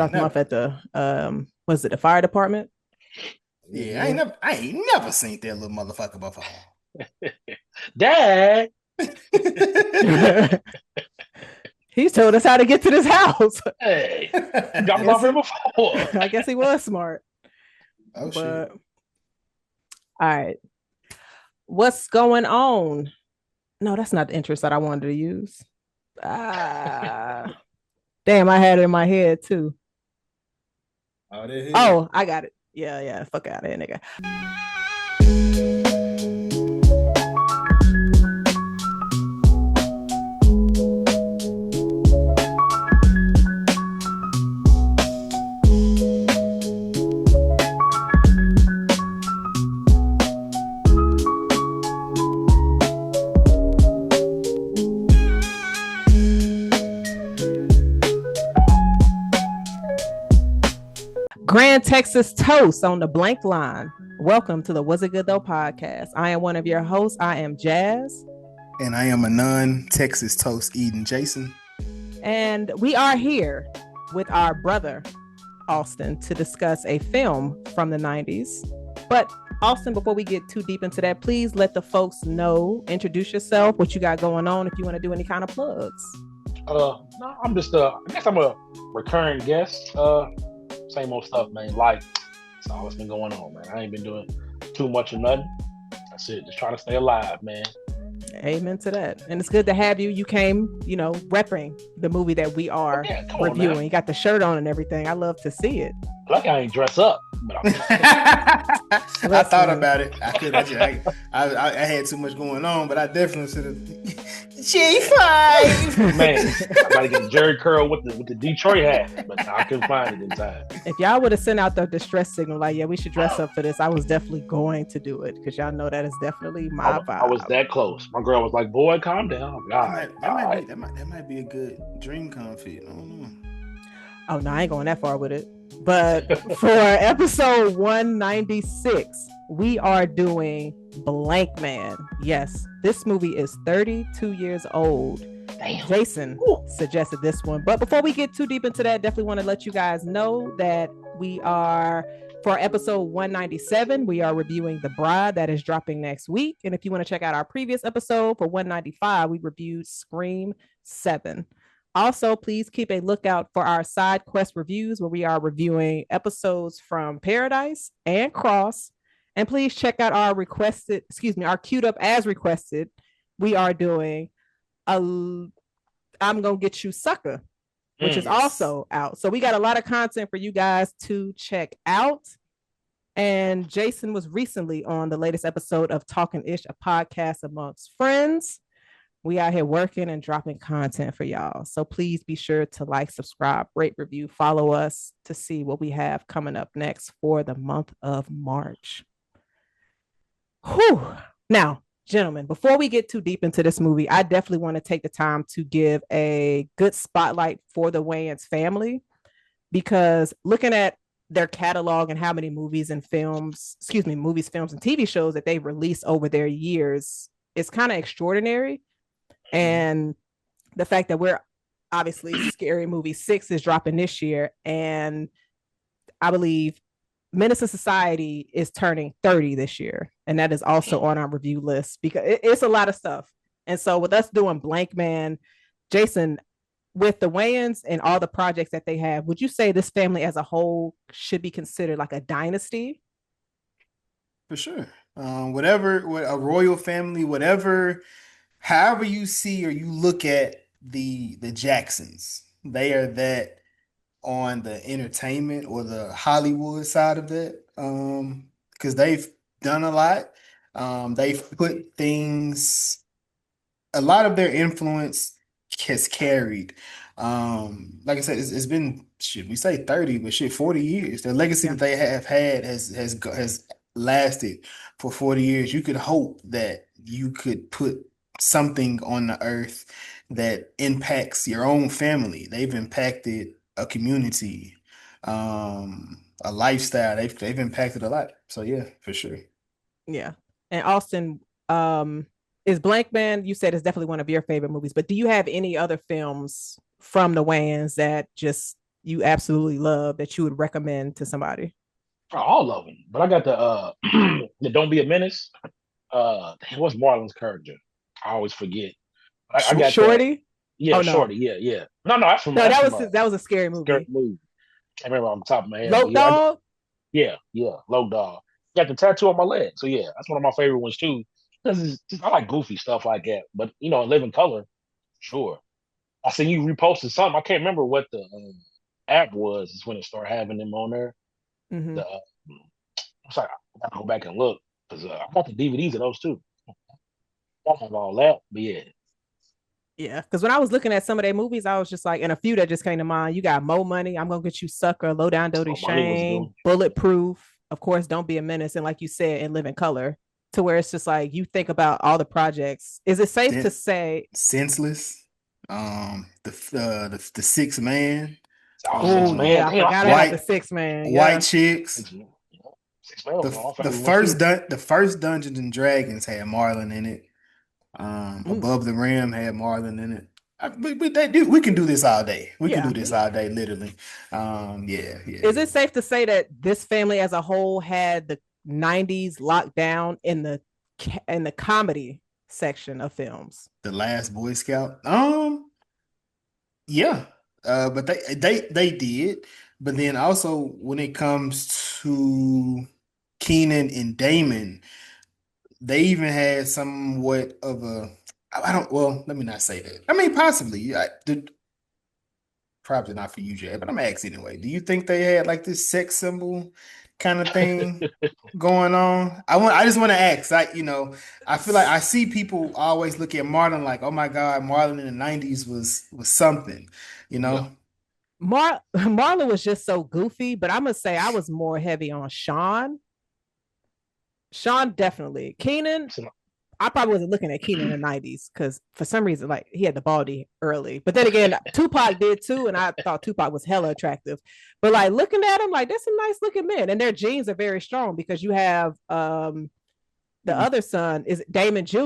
Dropped him off at the was it the fire department? Yeah, I ain't never seen that little motherfucker before. Dad. He's told us how to get to this house. Hey, dropped him off here before. I guess he was smart. Oh shit. All right. What's going on? No, that's not the interest that I wanted to use. Damn, I had it in my head too. Oh, I got it. Yeah. Fuck out of here, nigga. Grand Texas Toast on the blank line. Welcome to the Was It Good Though podcast. I am one of your hosts. I am Jazz. And I am a non-Texas toast eating Jason. And we are here with our brother, Austin, to discuss a film from the 90s. But Austin, before we get too deep into that, please let the folks know, introduce yourself, what you got going on, if you want to do any kind of plugs. No, I'm just I guess I'm a recurring guest. Same old stuff, man. Like, that's all that's been going on, man. I ain't been doing too much of nothing. That's it. Just trying to stay alive, man. Amen to that. And it's good to have you. You came, repping the movie that we are reviewing. You got the shirt on and everything. I love to see it. Like I ain't dress up. But I thought about it. I had too much going on, but I definitely should have. G5. Man, I gotta get a Jerry curl with the Detroit hat, but I couldn't find it in time. If y'all would have sent out the distress signal, like, yeah, we should dress up for this, I was definitely going to do it because y'all know that is definitely my vibe. I was that close. My girl was like, "Boy, calm down." That might be a good dream confit. I don't know. Oh no, I ain't going that far with it. But for episode 196, we are doing Blankman. Yes, this movie is 32 years old. Damn. Jason suggested this one. But before we get too deep into that, definitely want to let you guys know that we are, for episode 197, we are reviewing The Bride that is dropping next week. And if you want to check out our previous episode for 195, we reviewed Scream 7. Also, please keep a lookout for our side quest reviews where we are reviewing episodes from Paradise and Cross. And please check out our queued up as requested. We are doing I'm Gonna Get You Sucker, which is also out. So we got a lot of content for you guys to check out. And Jason was recently on the latest episode of Talking Ish, a podcast amongst friends. We out here working and dropping content for y'all. So please be sure to like, subscribe, rate, review, follow us to see what we have coming up next for the month of March. Whew. Now, gentlemen, before we get too deep into this movie, I definitely want to take the time to give a good spotlight for the Wayans family, because looking at their catalog and how many movies, films, and TV shows that they've released over their years is kind of extraordinary. And the fact that we're obviously Scary Movie 6 is dropping this year. And I believe Menace to Society is turning 30 this year. And that is also on our review list because it's a lot of stuff. And so with us doing Blankman, Jason, with the Wayans and all the projects that they have, would you say this family as a whole should be considered like a dynasty? For sure. Whatever, a royal family, whatever. However you see or you look at the Jacksons, they are that on the entertainment or the Hollywood side of that, because they've done a lot. They've put things, a lot of their influence has carried. Like I said, it's been, should we say 30, but 40 years. The legacy that they have had has lasted for 40 years. You could hope that you could put something on the earth that impacts your own family. They've impacted a community, a lifestyle. They've impacted a lot. So yeah, for sure. Yeah. And Austin, is Blankman, you said, is definitely one of your favorite movies, but do you have any other films from the Wayans that just you absolutely love that you would recommend to somebody? All of them. But I got the the Don't Be a Menace. What's Marlon's character? I always forget. I got that. Shorty? Yeah, Oh no, Shorty. Yeah, yeah. No, that's from no, that's from that was a scary Scary movie. Movie. Can't remember on the top of my head, but Loc yeah, Dog. yeah, Low Dog. Got the tattoo on my leg, so yeah, that's one of my favorite ones too. Because I like goofy stuff like that, but in Living Color, sure. I seen you reposted something. I can't remember what the app was. Is when it started having them on there. Mm-hmm. The I was like, I gotta go back and look because I got the DVDs of those too. I have all that, but yeah, Yeah, because when I was looking at some of their movies, I was just like, and a few that just came to mind. You got Mo Money, I'm gonna get you, Sucker, Low Down Dirty so money was Shame, good. Bulletproof, of course, Don't Be a Menace, and like you said, in Living Color, to where it's just like you think about all the projects. Is it safe to say? Senseless. The Sixth Man. Oh, Six Oh Man, yeah, I Um, damn, I forgot forgot about the White Six Man. White Yeah, Chicks. Six Man. Six Man was The one of my the favorite ones too. the first Dungeons and Dragons had Marlon in it. mm, Above the Rim had Marlon in it. We can do this all day. We can yeah. do this all day, literally. Yeah, yeah, Is yeah. it safe to say that this family as a whole had the '90s locked down in the comedy section of films? The Last Boy Scout. Yeah. But they did. But then also when it comes to Keenan and Damon, they even had somewhat of a I don't well, let me not say that. I mean, possibly. Yeah, probably not for you, Jay, but I'm asking anyway. Do you think they had like this sex symbol kind of thing going on? I just want to ask. I feel like I see people always look at Marlon like, oh my God, Marlon in the 90s was something, you Yeah, know? Marlon was just so goofy, but I'm gonna say I was more heavy on Sean. Sean definitely. Keenan, so, I probably wasn't looking at Keenan in the '90s because for some reason, like he had the baldy early. But then again, Tupac did too, and I thought Tupac was hella attractive. But like looking at him, like that's some nice looking men, and their genes are very strong because you have the other son is Damon Jr.,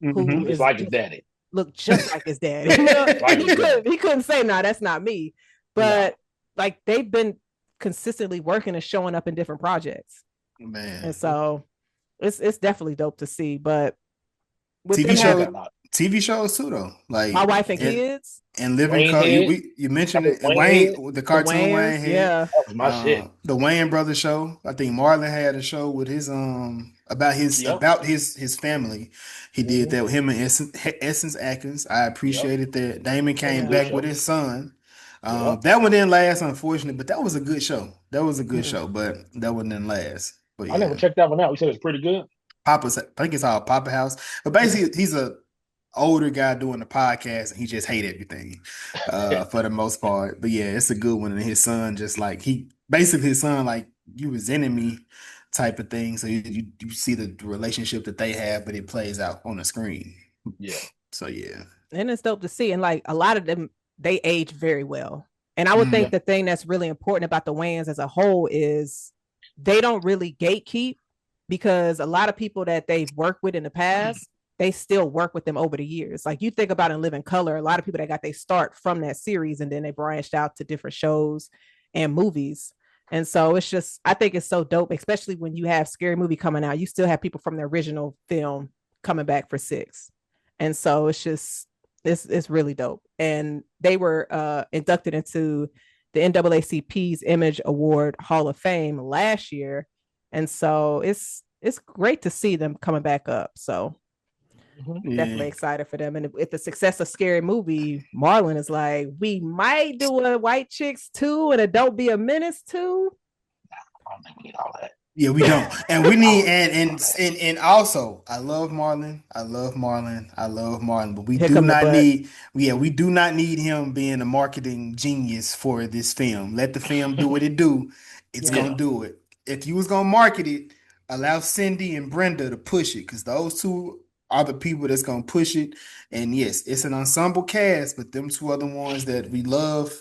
who Hmm. just is like his just daddy, look just like his dad. You know, like his daddy. he couldn't say no, that's not me. No, But like they've been consistently working and showing up in different projects, and Man. so it's definitely dope to see. But with TV them check show having that out. TV shows too though. My Like Wife and and Kids, and Living Wayne Color. Head, You mentioned remember it. Wayne Head? The the cartoon Wayans, Wayne had. yeah. That was my shit. The Wayne Brothers show. I think Marlon had a show with his Yep. about his family. He did Mm-hmm. that with him and Essence Atkins. I Yep. appreciated that. Damon That was a came good back with show. his son. Yep. That one didn't last, unfortunately, but that was a good show. That was a good Mhm. show, but that one didn't last. But I never yeah, checked that one out. You said it's pretty good. I think it's called Papa House. But basically, he's a older guy doing the podcast and he just hate everything for the most part. But yeah, it's a good one. And his son just like his son like you resenting me type of thing. So you see the relationship that they have, but it plays out on the screen. Yeah. So yeah. And it's dope to see. And like a lot of them, they age very well. And I would think Yeah. Mm, the thing that's really important about the Wayans as a whole is they don't really gatekeep because a lot of people that they've worked with in the past, they still work with them over the years. Like you think about in Living Color, a lot of people that got their start from that series and then they branched out to different shows and movies. And so it's just, I think it's so dope, especially when you have Scary Movie coming out. You still have people from the original film coming back for six. And so it's just, it's really dope. And they were inducted into the NAACP's Image Award Hall of Fame last year. And so it's great to see them coming back up. So Mm-hmm. definitely yeah. excited for them. And if the success of Scary Movie, Marlon is like, we might do a White Chicks too and a Don't Be a Menace too. I don't think we need all that. Yeah, we don't. And we I need don't think we need all that. and also I love Marlon. I love Marlon. I love Marlon. But Here come the butt. we do not need him being a marketing genius for this film. Let the film do what it do. It's Yeah. gonna Yeah. do it. If you was gonna market it, allow Cindy and Brenda to push it because those two are the people that's gonna push it. And yes, it's an ensemble cast, but them two are the ones that we love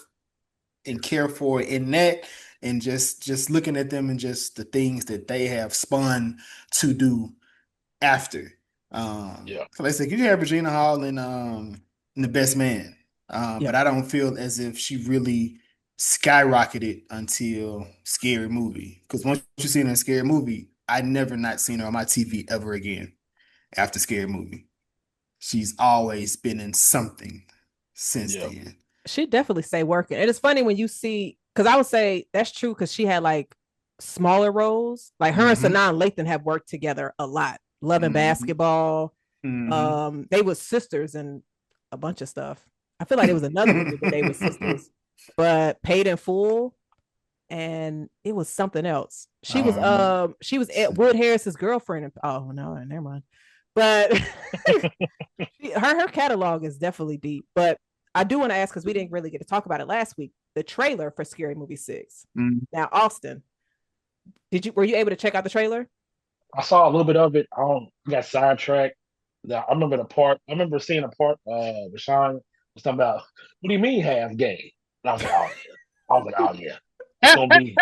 and care for in that and just looking at them and just the things that they have spun to do after. Yeah. So like I said, you have Regina Hall in The Best Man. Yeah. But I don't feel as if she really skyrocketed until Scary Movie. Because once you see it in a Scary Movie, I never not seen her on my TV ever again after Scary Movie. She's always been in something since Yeah. then. She definitely stay working. And it's funny when you see, because I would say that's true because she had like smaller roles. Like her and Mm-hmm. Sanaa Lathan have worked together a lot. Loving Mm-hmm. Basketball. Mm-hmm. They were sisters and a bunch of stuff. I feel like there was another movie where they were sisters, but Paid in Full, and it was something else. She was Ed Wood Harris's girlfriend. Oh no, never mind. But her catalog is definitely deep. But I do want to ask because we didn't really get to talk about it last week. The trailer for Scary Movie 6. Mm-hmm. Now, Austin, were you able to check out the trailer? I saw a little bit of it. I got sidetracked. I remember the part. I remember seeing a part. Rashawn was talking about. What do you mean half gay? And I was like, oh yeah. I was like, oh yeah. It's gonna be.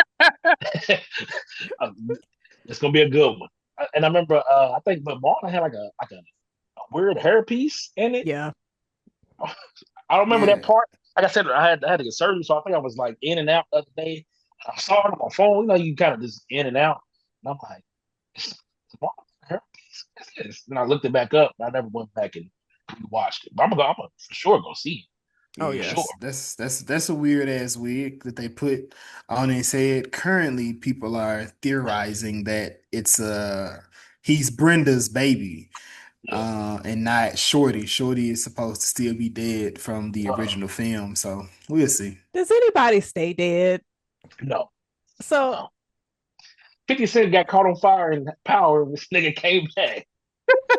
It's gonna be a good one. And I remember. I think, but Marlon had like a weird hairpiece in it. Yeah. I don't remember Yeah. that part. Like I said, I had to get surgery, so I think I was like in and out the other day. I saw it on my phone. You know, you kind of just in and out. And I'm like, it's herpes. And I looked it back up. I never went back and watched it. But I'm gonna for sure go see it. Oh For yeah. sure. That's a weird ass wig that they put on his head. Currently, people are theorizing that he's Brenda's baby, Yeah. and not Shorty. Shorty is supposed to still be dead from the Uh, original film, so we'll see. Does anybody stay dead? no. So No. 50 Cent got caught on fire in Power and this nigga came back.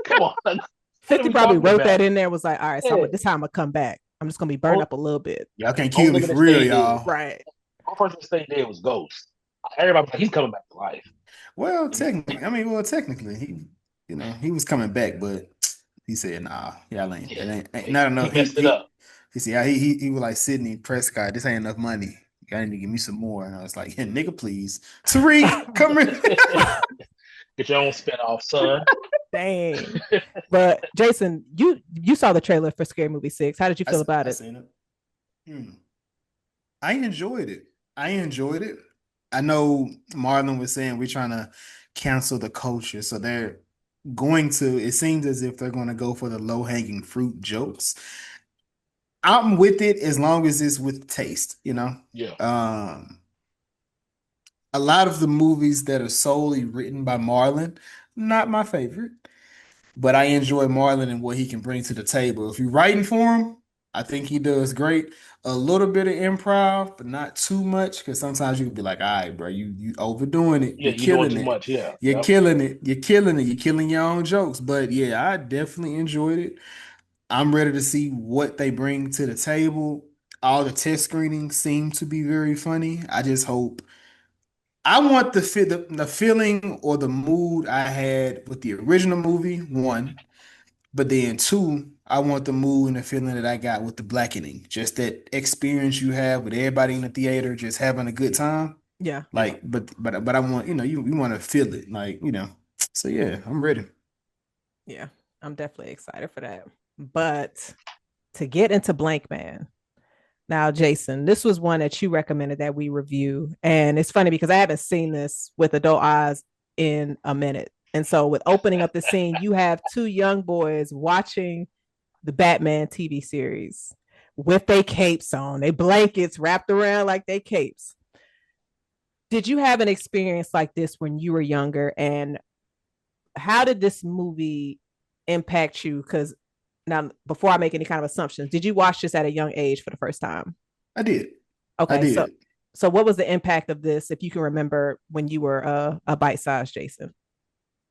Come on. What are 50 we probably talking wrote about? that in there, was like, all right, so Yeah. this time I'm gonna come back. I'm just gonna be burned Oh, up a little bit. Y'all can't only kill me nigga for that real, stayed dead. y'all. Right. One person that stayed dead was Ghost. Everybody was like, he's coming back to life. Well, technically, he was coming back, but he said, "Nah, y'all ain't. Yeah. Ain't not He enough." messed it up. He said, he was like Sidney Prescott. This ain't enough money. Y'all need to give me some more. And I was like, yeah, nigga, please, Tariq, come in. Get your own spinoff, son. Dang. But Jason, you saw the trailer for Scary Movie 6. How did you feel about I it? seen it. I enjoyed it. I know Marlon was saying we're trying to cancel the culture, so they're going to. It seems as if they're going to go for the low hanging fruit jokes. I'm with it as long as it's with taste, you know. Yeah. A lot of the movies that are solely written by Marlon, not my favorite, but I enjoy Marlon and what he can bring to the table. If you're writing for him, I think he does great. A little bit of improv, but not too much, because sometimes you can be like, all right, bro, you overdoing it. Yeah, You're you're doing killing too it. much. Yeah. You're Yep. killing it. You're killing it. You're killing your own jokes. But yeah, I definitely enjoyed it. I'm ready to see what they bring to the table. All the test screenings seem to be very funny. I just hope I want the feeling or the mood I had with the original movie, one, but then two, I want the mood and the feeling that I got with the blackening. Just that experience you have with everybody in the theater just having a good time. Yeah. Yeah. Like, but I want, you want to feel it. Like, So yeah, I'm ready. Yeah. I'm definitely excited for that. But to get into Blankman. Now, Jason, this was one that you recommended that we review. And it's funny because I haven't seen this with adult eyes in a minute. And so, with opening up the scene, you have two young boys watching the Batman TV series with their capes on, their blankets wrapped around like they capes. Did you have an experience like this when you were younger? And how did this movie impact you? Because now, before I make any kind of assumptions, did you watch this at a young age for the first time? I did. Okay, I did. so what was the impact of this, if you can remember, when you were a bite-sized Jason?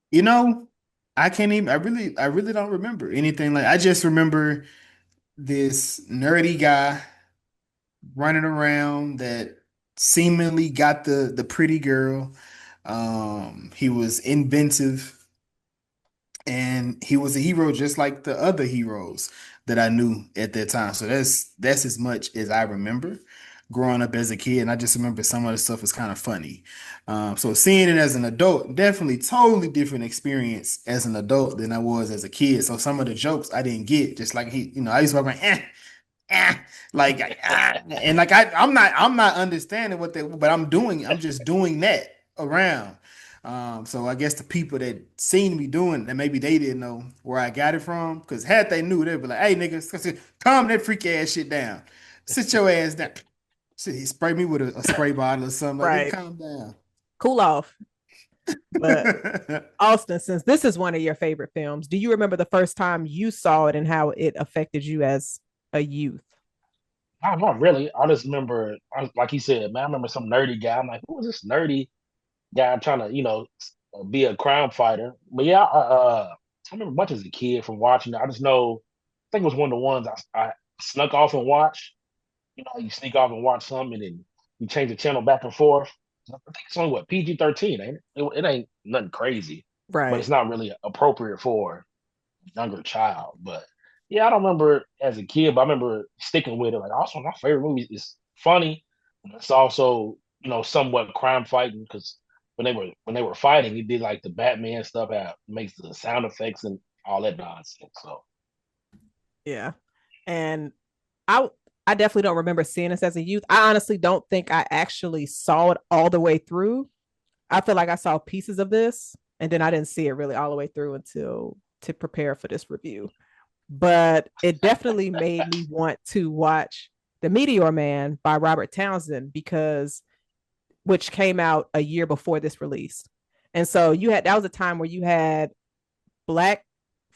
You know, I can't even. I really don't remember anything. Like I just remember this nerdy guy running around that seemingly got the pretty girl. He was inventive and he was a hero just like the other heroes that I knew at that time. So that's as much as I remember growing up as a kid. And I just remember some of the stuff was kind of funny. So seeing it as an adult, definitely totally different experience as an adult than I was as a kid. So some of the jokes I didn't get, just like I used to walk around, and like I'm not understanding what they, but I'm just doing that around. So I guess the people that seen me doing that, maybe they didn't know where I got it from, because had they knew, they'd be like, "Hey, niggas, calm that freak ass shit down. Sit your ass down." So he sprayed me with a spray bottle or something. Like, Right. calm down. Cool off. But Austin, since this is one of your favorite films, do you remember the first time you saw it and how it affected you as a youth? Not really. I just remember, like he said, man, I remember some nerdy guy. I'm like, who is this nerdy guy trying to, be a crime fighter? But yeah, I remember much as a kid from watching it. I just know, I think it was one of the ones I snuck off and watched. You sneak off and watch something, and then you change the channel back and forth. I think it's only PG-13, ain't it? It ain't nothing crazy, but it's Right. not really appropriate for a younger child. But yeah, I don't remember as a kid, but I remember sticking with it. Like, also, my favorite movie is funny, and it's also somewhat crime fighting, because when they were fighting, it did like the Batman stuff, how it makes the sound effects and all that nonsense. So Yeah. And I I definitely don't remember seeing this as a youth. I honestly don't think I actually saw it all the way through. I feel like I saw pieces of this and then I didn't see it really all the way through until to prepare for this review. But it definitely made me want to watch The Meteor Man by Robert Townsend, because which came out a year before this released. And so that was a time where you had black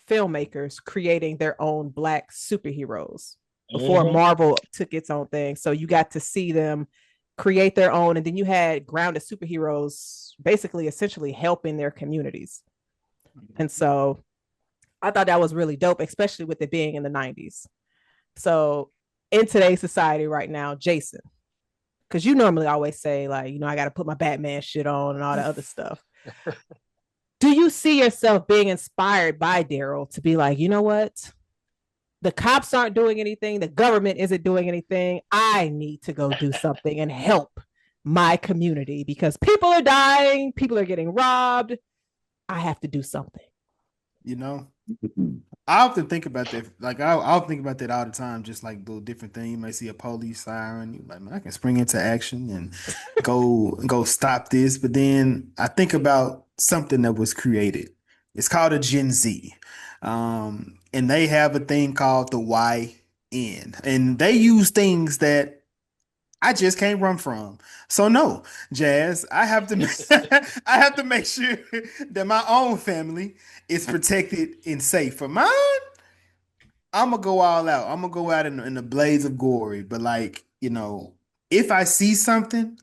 filmmakers creating their own black superheroes before mhm. Marvel took its own thing. So you got to see them create their own, and then you had grounded superheroes basically essentially helping their communities. And so I thought that was really dope, especially with it being in the 90s. So in today's society right now, Jason, because you normally always say, like, I got to put my Batman shit on and all the other stuff. Do you see yourself being inspired by Darryl to be like, you know what? The cops aren't doing anything. The government isn't doing anything. I need to go do something and help my community because people are dying. People are getting robbed. I have to do something. You know, I often think about that. Like I'll think about that all the time. Just like little different thing. You might see a police siren. You're like, man, I can spring into action and go stop this. But then I think about something that was created. It's called a Gen Z, and they have a thing called the YN, and they use things that I just can't run from. So no, Jazz, I have to I have to make sure that my own family is protected and safe. For mine, I'm gonna go all out. I'm gonna go out in the blaze of glory. But like, if I see something,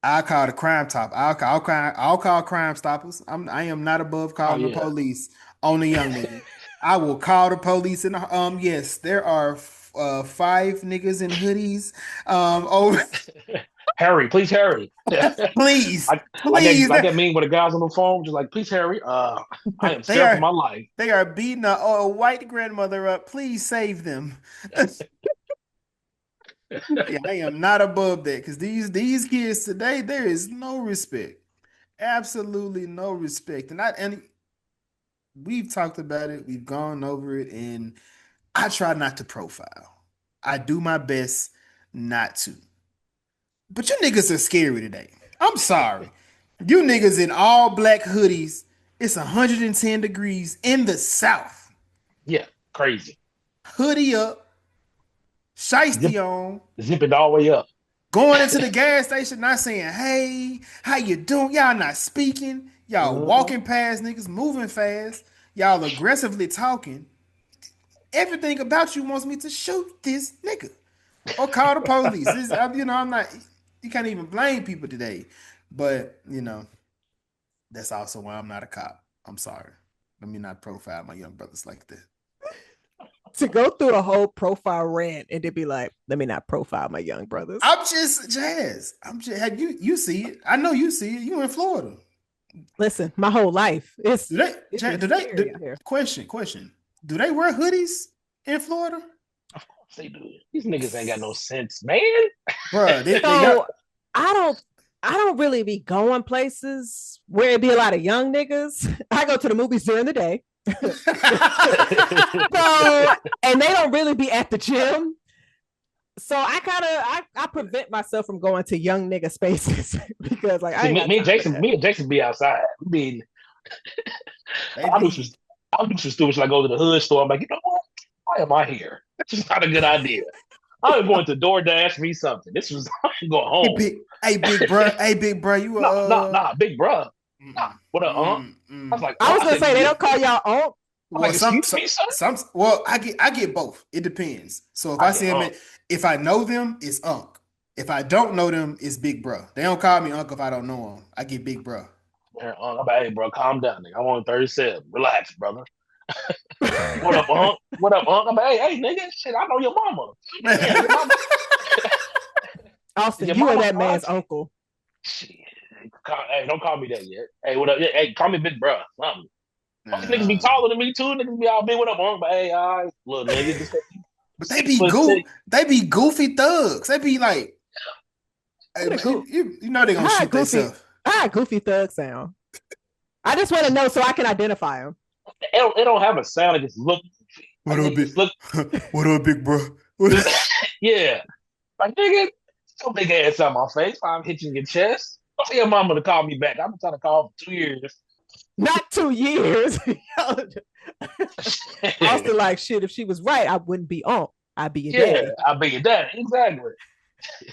I'll call the crime top. I'll call Crime Stoppers. I am not above Oh calling the yeah. police on a young nigga. I will call the police and yes, there are five niggas in hoodies. Over Hurry, please hurry. please, Like that please. like that meme with the guys on the phone, just like, please hurry. I am They scared for are my life. they are beating a white grandmother up. Please save them. Yeah, I am not above that because these kids today, there is no respect. Absolutely no respect. And we've talked about it, we've gone over it, and I try not to profile. I do my best not to. But you niggas are scary today. I'm sorry. You niggas in all black hoodies. It's 110 degrees in the South. Yeah, crazy. Hoodie up, Zip shiesty on, zip it all the way up. going into the gas station, not saying, hey, how you doing? Y'all not speaking. Y'all Mhm. walking past niggas, moving fast. Y'all aggressively talking. Everything about you wants me to shoot this nigga or call the police. I'm not, you can't even blame people today. But, that's also why I'm not a cop. I'm sorry. Let me not profile my young brothers like that. To go through a whole profile rant and to be like, let me not profile my young brothers. I'm just Jazz. Have you see it? I know you see it. You in Florida. Listen, my whole life. It's Do they, it's Jazz, been do they, scary out here. question. Do they wear hoodies in Florida? Of course they do. These niggas ain't got no sense, man. Bruh, So I don't I don't really be going places where it be a lot of young niggas. I go to the movies during the day. So, and they don't really be at the gym. So I prevent myself from going to young nigga spaces because like See, me and Jason be outside. We be I do some stupid shit. Like go to the hood store. I'm like, you know what? Why am I here? That's just not a good idea. I'm going to DoorDash me something. This was I'm going home. Big bro, you big bro. Nah, what up, I was like, I was gonna say they don't call y'all uncle. I'm like, excuse me, sir? I get both. It depends. So if I see him, if I know them, it's Unc. If I don't know them, it's Big Bro. They don't call me Unc if I don't know him. I get Big Bro. I'm like, hey, bro, calm down, nigga. I'm on 37. Relax, brother. What up, Unc? What up, Unc? I'm like, hey, nigga, shit, I know your mama. Yeah, your mama. Austin, you are that man's uncle. Shit. Hey, don't call me that yet. Hey, what up? Hey, call me Big Bro. Something. Niggas be taller than me too. Niggas be all big. What up, Unc? But hey, all right, little nigga. But they be goofy thugs. They be like, hey, you know they gonna shoot themselves. How goofy thug sound? I just want to know so I can identify them. It don't have a sound. It just look. What up, Big Bro? Yeah, like nigga, so big ass on my face. I'm hitting your chest. Don't tell your mama to call me back. I've been trying to call for 2 years. Not 2 years. Austin, like shit. If she was right, I wouldn't be on. I'd be your daddy. Yeah, I'd be your daddy. Exactly.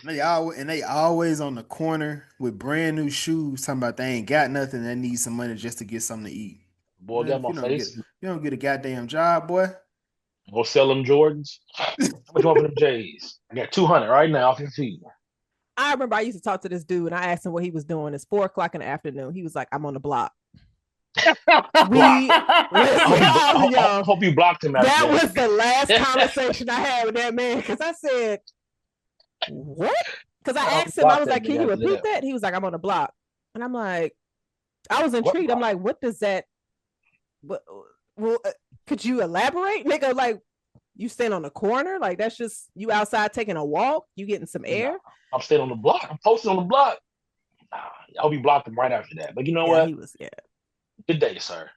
They always on the corner with brand new shoes, talking about they ain't got nothing. They need some money just to get something to eat. Boy, got my face. You don't get a goddamn job, boy. Go sell them Jordans. How much you want for them J's? I got 200 right now off your feet. I remember I used to talk to this dude and I asked him what he was doing. It's 4:00 in the afternoon. He was like, I'm on the block. I hope you blocked him. That was the last conversation I had with that man because I said, what? Because I asked him, I was like, can you repeat that? He was like, I'm on the block. And I'm like, I was intrigued. I'm like, what does that, well, could you elaborate? Nigga, like, you stand on the corner? Like, that's just you outside taking a walk? You getting some air? No, I'm staying on the block. I'm posted on the block. I'll be blocked him right after that. But you know what? He was, Good day, sir.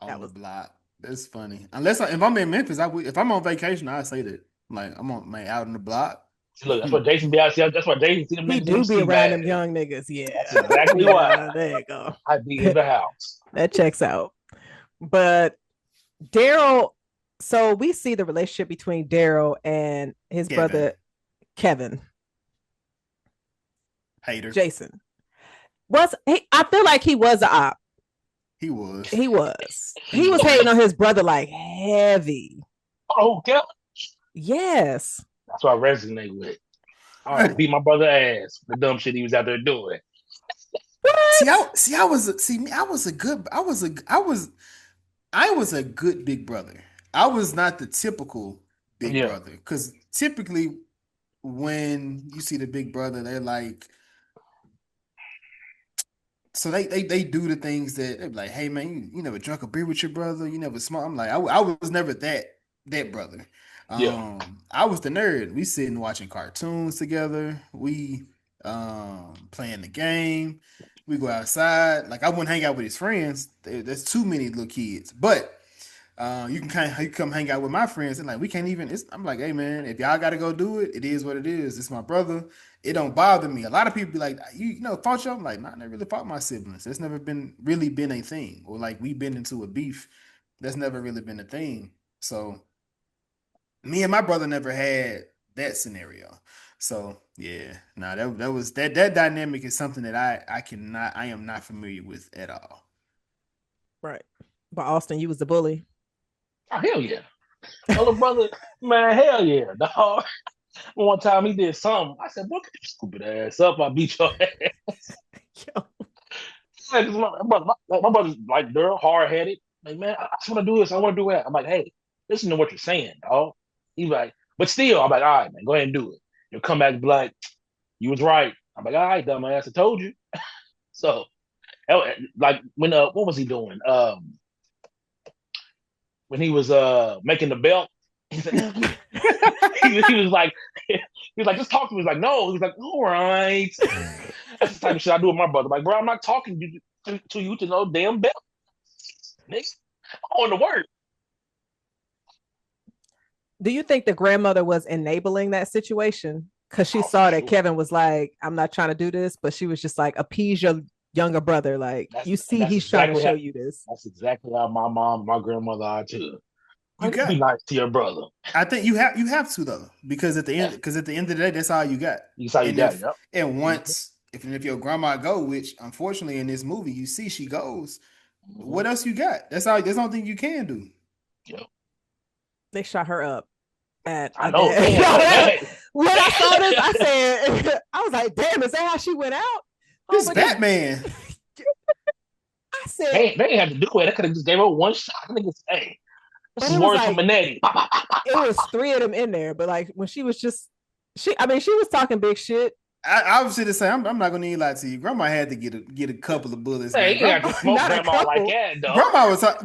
On the block. That's funny. Unless if I'm in Memphis, if I'm on vacation, I say that. Like I'm on out in the block. Look, that's what Jason be out here. That's what Jason see them niggas. He do be around them young niggas. Yeah, that's exactly why. There you go. I'd be in the house. That checks out. But Darryl, so we see the relationship between Darryl and his brother Kevin. Hater. Jason. I feel like he was an op. He was. He was hating on his brother like heavy. Oh, Kevin? Yes. That's what I resonate with. I beat my brother ass for the dumb shit he was out there doing. I was a good big brother. I was not the typical big brother. Because typically when you see the big brother, they're like, so they do the things that they're like, hey man, you never drunk a beer with your brother, you never smoked. I'm like, I was never that brother. I was the nerd. We sitting watching cartoons together. We playing the game. We go outside. Like I wouldn't hang out with his friends. There's too many little kids. But you can come hang out with my friends and like we can't even. I'm like, hey man, if y'all got to go do it, it is what it is. It's my brother. It don't bother me. A lot of people be like, you know, fought you. I'm like, nah, I never really fought my siblings. That's never really been a thing. Or like we've been into a beef. That's never really been a thing. So me and my brother never had that scenario. So yeah, that dynamic is something that I am not familiar with at all. Right. But Austin, you was the bully. Oh hell yeah. Other brother, man, hell yeah, dog. One time he did something. I said, boy, get your stupid ass up. I'll beat your ass. Yo. My brother's like Darryl, hard-headed. Like, man, I just want to do this. I want to do that. I'm like, hey, listen to what you're saying, dog. He's like, but still, I'm like, all right, man, go ahead and do it. He'll come back and be like, you was right. I'm like, all right, dumbass, I told you. So, like, when, what was he doing? When he was making the belt, he was like, just talk to me. He's like, no. He's like, all right. That's the type of shit I do with my brother. Like, bro, I'm not talking to you to no damn belt. Nigga, I'm on the word. Do you think the grandmother was enabling that situation? Because she saw that Kevin was like, I'm not trying to do this, but she was just like, appease your younger brother. Like, you see, That's he's trying to exactly show how you this. that's exactly how my mom, my grandmother are too. You Like, be got. nice to your brother. I think you have to though, because at the end of the day, that's all you got. You saw you And got it. if Yep. and once if your grandma go, which unfortunately in this movie you see she goes, Mm-hmm. what else you got? That's all. There's no thing you can do. Yep. They shot her up. And I know. again, when I saw this, I said, I was like, damn, is that how she went out? This but Batman. I said, they ain't have to do it. They could have just gave her one shot. Niggas, hey, this and is it was words like, from Manetti. it was 3 of them in there. But like when she was just, she was talking big shit. I was to say I'm not gonna need to lie to you. Grandma had to get a couple of bullets, Hey, man. you got to smoke Not a grandma like couple. that, though.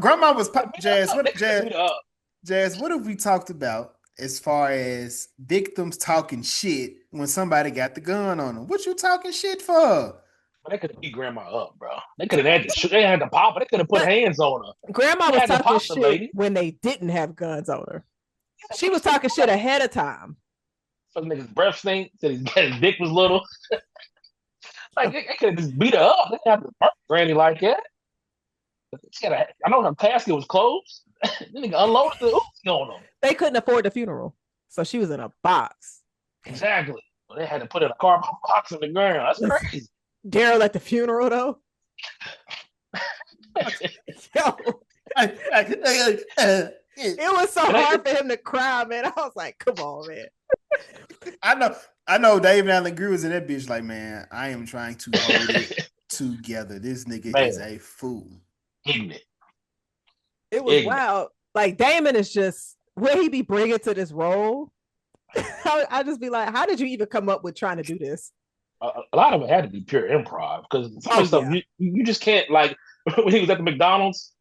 Grandma was Jazz. They What could have beat her up. Jazz? What have we talked about as far as victims talking shit when somebody got the gun on them? What you talking shit for? But they could have beat grandma up, bro. They could have had to shoot. They had to pop her. They could have put But hands on her. Grandma They was had to talking pop the shit lady. when they didn't have guns on her. She was talking shit ahead of time. Some nigga's breath stink. Said his dick was little. Like they could have just beat her up. They didn't have to murder Granny like that. I know her casket was closed. The nigga unloaded the Uzi on them. They couldn't afford the funeral, so she was in a box. Exactly. Well, they had to put in a cardboard box in the ground. That's crazy. Darryl at the funeral though. Yo, it was so hard for him to cry, man. I was like, come on, man. I know David Allen Grier was in that bitch like, man, I am trying to hold it together. This nigga is a fool. Ignorant. It was wild. Like Damon is just where he be bringing to this role. I just be like, how did you even come up with trying to do this? A lot of it had to be pure improv because some of the stuff you just can't, like when he was at the McDonald's.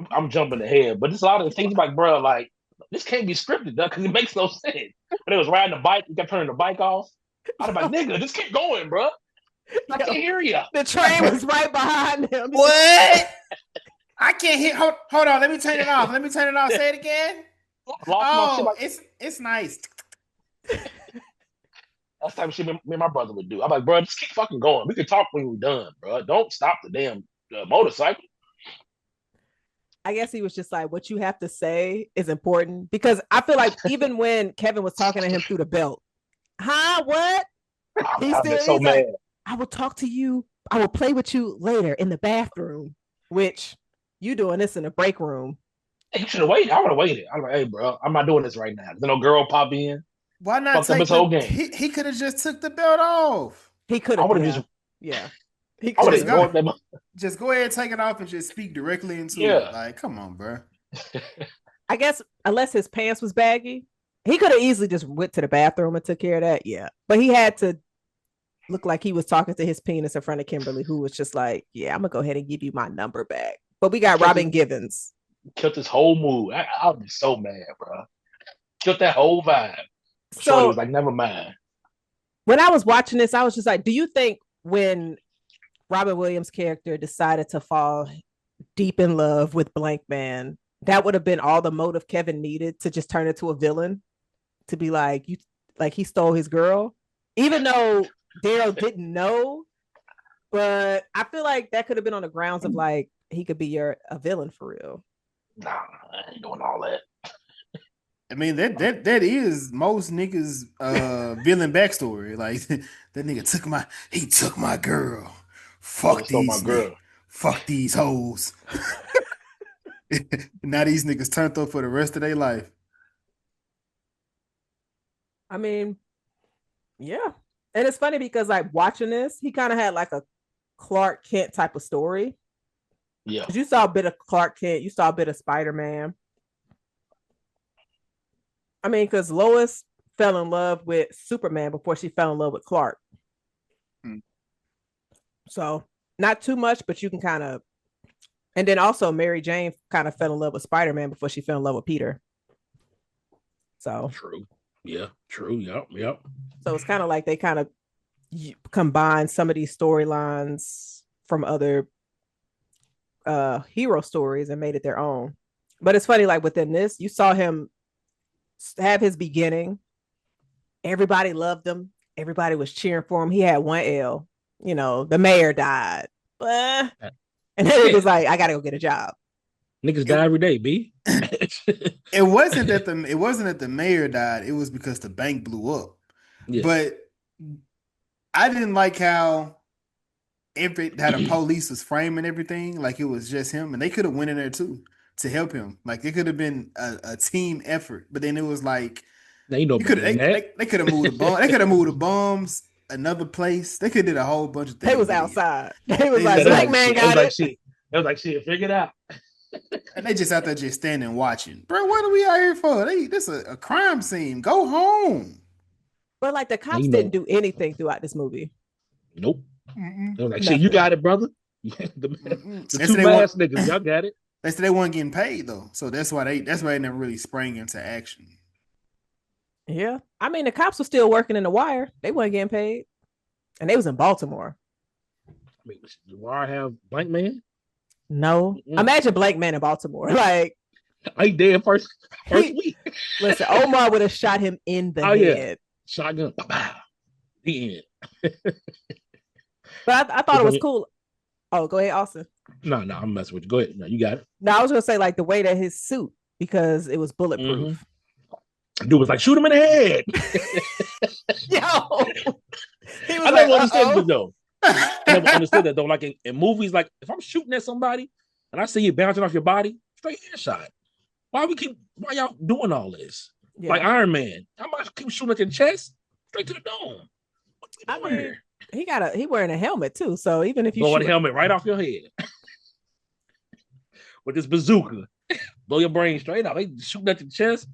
I'm jumping ahead, but there's a lot of the things like, bro, like this can't be scripted because it makes no sense. When they was riding the bike, he kept turning the bike off. I was like, nigga, just keep going, bro. I can't hear you. The train was right behind him. What? I can't hear. Hold on. Let me turn it off. Say it again. Oh, it's nice. That's the type of shit me and my brother would do. I'm like, bro, just keep fucking going. We can talk when we're done, bro. Don't stop the damn motorcycle. I guess he was just like, what you have to say is important because I feel like even when Kevin was talking to him through the belt, what? He's so mad. Like, I will talk to you. I will play with you later in the bathroom, which you doing this in the break room. Hey, you should have waited. I would have waited. I'm like, hey, bro, I'm not doing this right now. There's no girl pop in. Why not take his whole game? He could have just took the belt off. He could have. He could have just go ahead and take it off and just speak directly into it. Like, come on, bro. I guess unless his pants was baggy, he could have easily just went to the bathroom and took care of that. Yeah, but he had to look like he was talking to his penis in front of Kimberly, who was just like, "Yeah, I'm gonna go ahead and give you my number back." But we got Robin Givens. Killed his whole mood. I would be so mad, bro. Killed that whole vibe. So it was like, never mind. When I was watching this, I was just like, do you think when Robin Williams' character decided to fall deep in love with Blankman, that would have been all the motive Kevin needed to just turn into a villain? To be like, he stole his girl? Even though Darryl didn't know, but I feel like that could have been on the grounds of like, he could be a villain for real. Nah, I ain't doing all that. I mean, that is most niggas villain backstory. Like that nigga took my girl. Fuck these girl. Fuck these hoes. Now these niggas turned up for the rest of their life. I mean, yeah. And it's funny because like watching this, he kind of had like a Clark Kent type of story. Yeah. You saw a bit of Clark Kent, you saw a bit of Spider-Man. I mean, because Lois fell in love with Superman before she fell in love with Clark. So not too much, but you can kind of, and then also Mary Jane kind of fell in love with Spider-Man before she fell in love with Peter. So true. Yeah, true. Yep. So it's kind of like they kind of combine some of these storylines from other hero stories and made it their own. But it's funny, like within this, you saw him have his beginning. Everybody loved him. Everybody was cheering for him. He had one L. You know, the mayor died. And then he was like, I gotta go get a job. Niggas die every day, B. It wasn't that the mayor died. It was because the bank blew up. Yeah. But I didn't like how the police was framing everything like it was just him, and they could have went in there too to help him. Like it could have been a team effort, but then it was like they could have moved the bomb. They could have moved the bombs another place. They could have did a whole bunch of things. They was outside. They was like, Blankman got it. It was like, shit, figure it out. And they just out there just standing watching. Bro, what are we out here for? This is a crime scene. Go home. But like the cops didn't do anything throughout this movie. Nope. They was like, shit, you got it, brother. the two masked niggas, y'all got it. They said they weren't getting paid though. So that's why they never really sprang into action. Yeah. I mean, the cops were still working in the wire. They weren't getting paid. And they was in Baltimore. I mean, does the wire have Blankman? No. Imagine Blankman in Baltimore. Like, I dead first week. Listen, Omar would have shot him in the head. Yeah. Shotgun. The end. But I thought it was cool. Oh, go ahead, Austin. No, I'm messing with you. Go ahead. No, you got it. No, I was gonna say like the way that his suit, because it was bulletproof. Dude was like, shoot him in the head. Yo. I never understood it though. I never understood that though. Like in movies, like if I'm shooting at somebody and I see you bouncing off your body, straight headshot. Why y'all doing all this? Yeah. Like Iron Man. I'm about to keep shooting at your chest, straight to the dome. I mean, he wearing a helmet too. So even if you blow a helmet right off your head with this bazooka, blow your brain straight out. They shooting at your chest.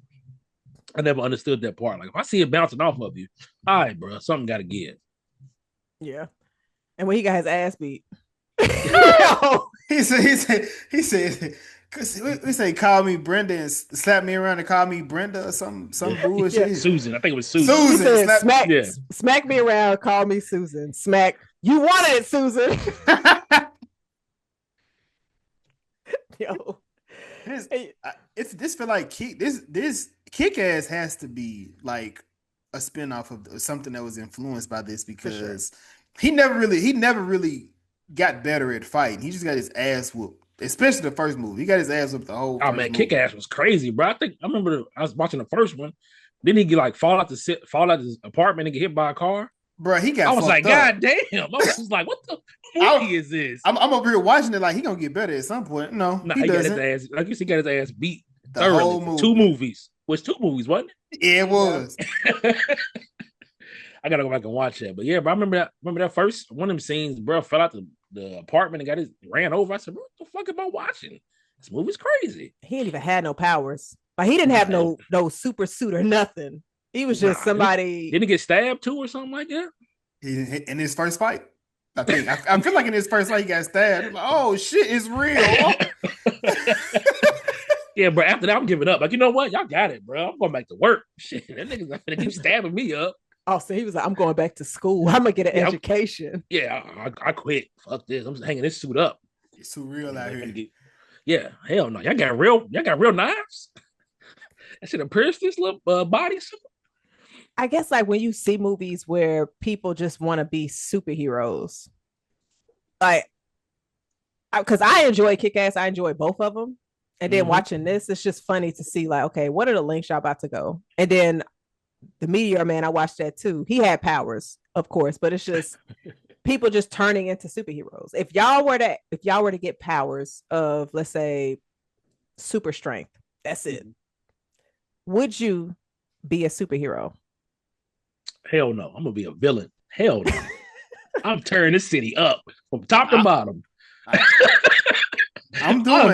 I never understood that part. Like if I see it bouncing off of you, all right, bro, something got to give. Yeah. And when he got his ass beat, he said, we say call me Brenda and slap me around and call me Brenda or some bullshit. Yeah. Susan, I think it was Susan. Smack me around, call me Susan. Smack, you wanted it, Susan. Yo, this feel like this Kick-Ass has to be like a spinoff of something that was influenced by this because he never really got better at fighting. He just got his ass whooped. Especially the first movie. He got his ass whooped the whole Oh man, Kick-Ass was crazy, bro. I remember I was watching the first one. Didn't he get like fall out his apartment and get hit by a car? Bro, he got I was like, up. God damn. I was just like, what the movie is this? I'm over here watching it like he gonna get better at some point. No, he doesn't. Got his ass, like you said, he got his ass beat the whole movie. 2 movies. Was 2 movies, wasn't it? Yeah, it was. I gotta go back and watch that. But yeah, but I remember that first one of them scenes, bro, fell out the apartment and ran over. I said, what the fuck am I watching? This movie's crazy. He didn't even have no powers. Like he didn't have no super suit or nothing. He was just somebody. Didn't he get stabbed too or something like that? In his first fight. I think I feel like in his first fight he got stabbed. Like, oh shit, it's real. Yeah, bro. After that, I'm giving up. Like, you know what? Y'all got it, bro. I'm going back to work. Shit, that nigga's not gonna keep stabbing me up. Oh, so he was like, I'm going back to school. I'm gonna get an education. I quit. Fuck this. I'm just hanging this suit up. It's too real out here. Yeah, hell no. Y'all got real knives? That shit pierced this little body. I guess like when you see movies where people just want to be superheroes, like, because I enjoy Kick-Ass, I enjoy both of them. And then watching this, it's just funny to see like, okay, what are the lengths y'all about to go? And then the Meteor Man, I watched that too. He had powers, of course, but it's just people just turning into superheroes. If y'all were to get powers of, let's say, super strength, that's it. Would you be a superhero? Hell no. I'm gonna be a villain. Hell no. I'm tearing this city up from top to bottom. I'm doing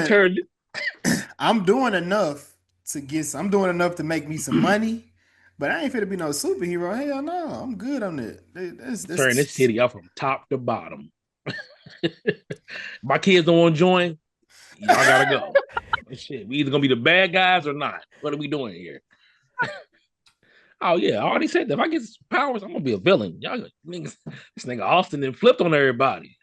enough to make me some money, but I ain't finna be no superhero. Hell no, I'm good on it. Turn this city up from top to bottom. My kids don't want to join. Y'all gotta go. Shit, we either gonna be the bad guys or not. What are we doing here? Oh yeah, I already said that. If I get powers, I'm gonna be a villain. Y'all niggas, this nigga Austin then flipped on everybody.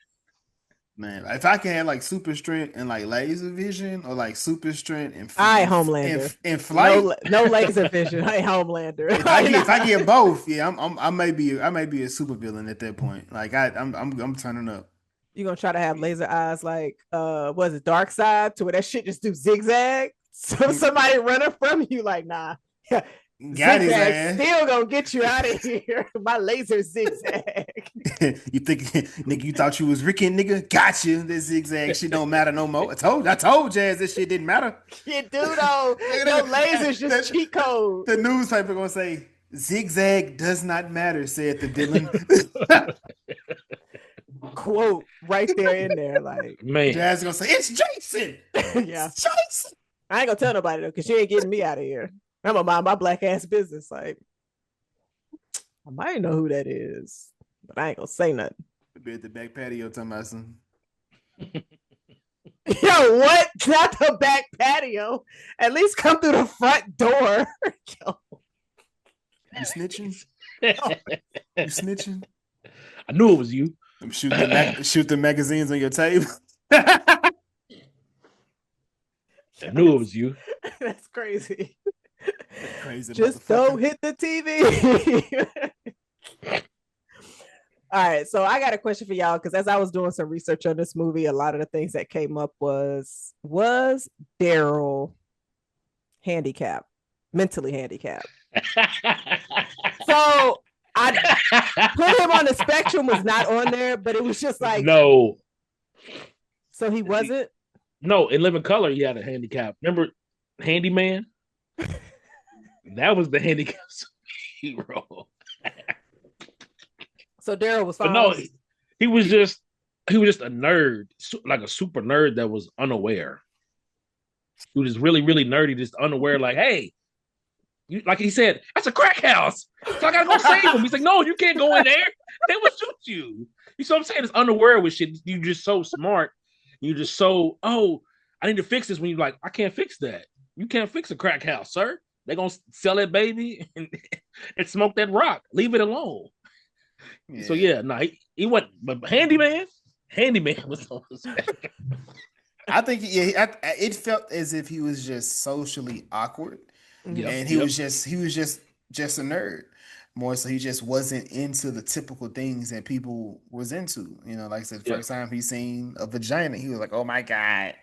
Man, if I can have like super strength and like laser vision, or like super strength and I Homelander. and flight. No laser vision. I Homelander. If I get both, yeah, I may be a super villain at that point. Like I'm turning up. You gonna try to have laser eyes like was it Dark Side to where that shit just do zigzag? So somebody running from you like nah. Got his Zigzag ass. still gonna get you out of here. My laser zigzag. You think, nigga, you thought you was Ricky, nigga? Gotcha. This zigzag shit don't matter no more. I told Jazz this shit didn't matter. You do though. No lasers, just cheat code. The newspaper gonna say zigzag does not matter, said the villain. Quote right there in there, like Man, Jazz gonna say it's Jason. yeah. It's Jason. I ain't gonna tell nobody though, because she ain't getting me out of here. I'm gonna mind my black ass business. Like, I might know who that is, but I ain't gonna say nothing. Be at the back patio talking about some. Yo, what? Not the back patio. At least come through the front door. Yo. You snitching? You snitching? I knew it was you. Shoot the magazines on your table. I knew it was you. That's crazy. Crazy. Just don't hit the TV. All right, so I got a question for y'all because as I was doing some research on this movie, a lot of the things that came up was Darryl handicapped, mentally handicapped? So I put him on the spectrum, was not on there, but it was just like no. So he wasn't. No, in Living Color, he had a handicap. Remember, Handyman? That was the handicap hero. So Darryl was fine. But no, he was just a nerd, like a super nerd that was unaware. He was really, really nerdy, just unaware. Like, hey, like he said, that's a crack house, so I gotta go save him. He's like, no, you can't go in there. They will shoot you. You see what I'm saying? It's unaware with shit. You're just so smart. You're just so, oh, I need to fix this. When you're like, I can't fix that. You can't fix a crack house, sir. They're gonna sell that baby and smoke that rock. Leave it alone. Yeah. So yeah, no, he went, but Handyman was on the spectrum. I think it felt as if he was just socially awkward, and he was just a nerd. More so, he just wasn't into the typical things that people was into. You know, like I said, first time he seen a vagina, he was like, "Oh my god,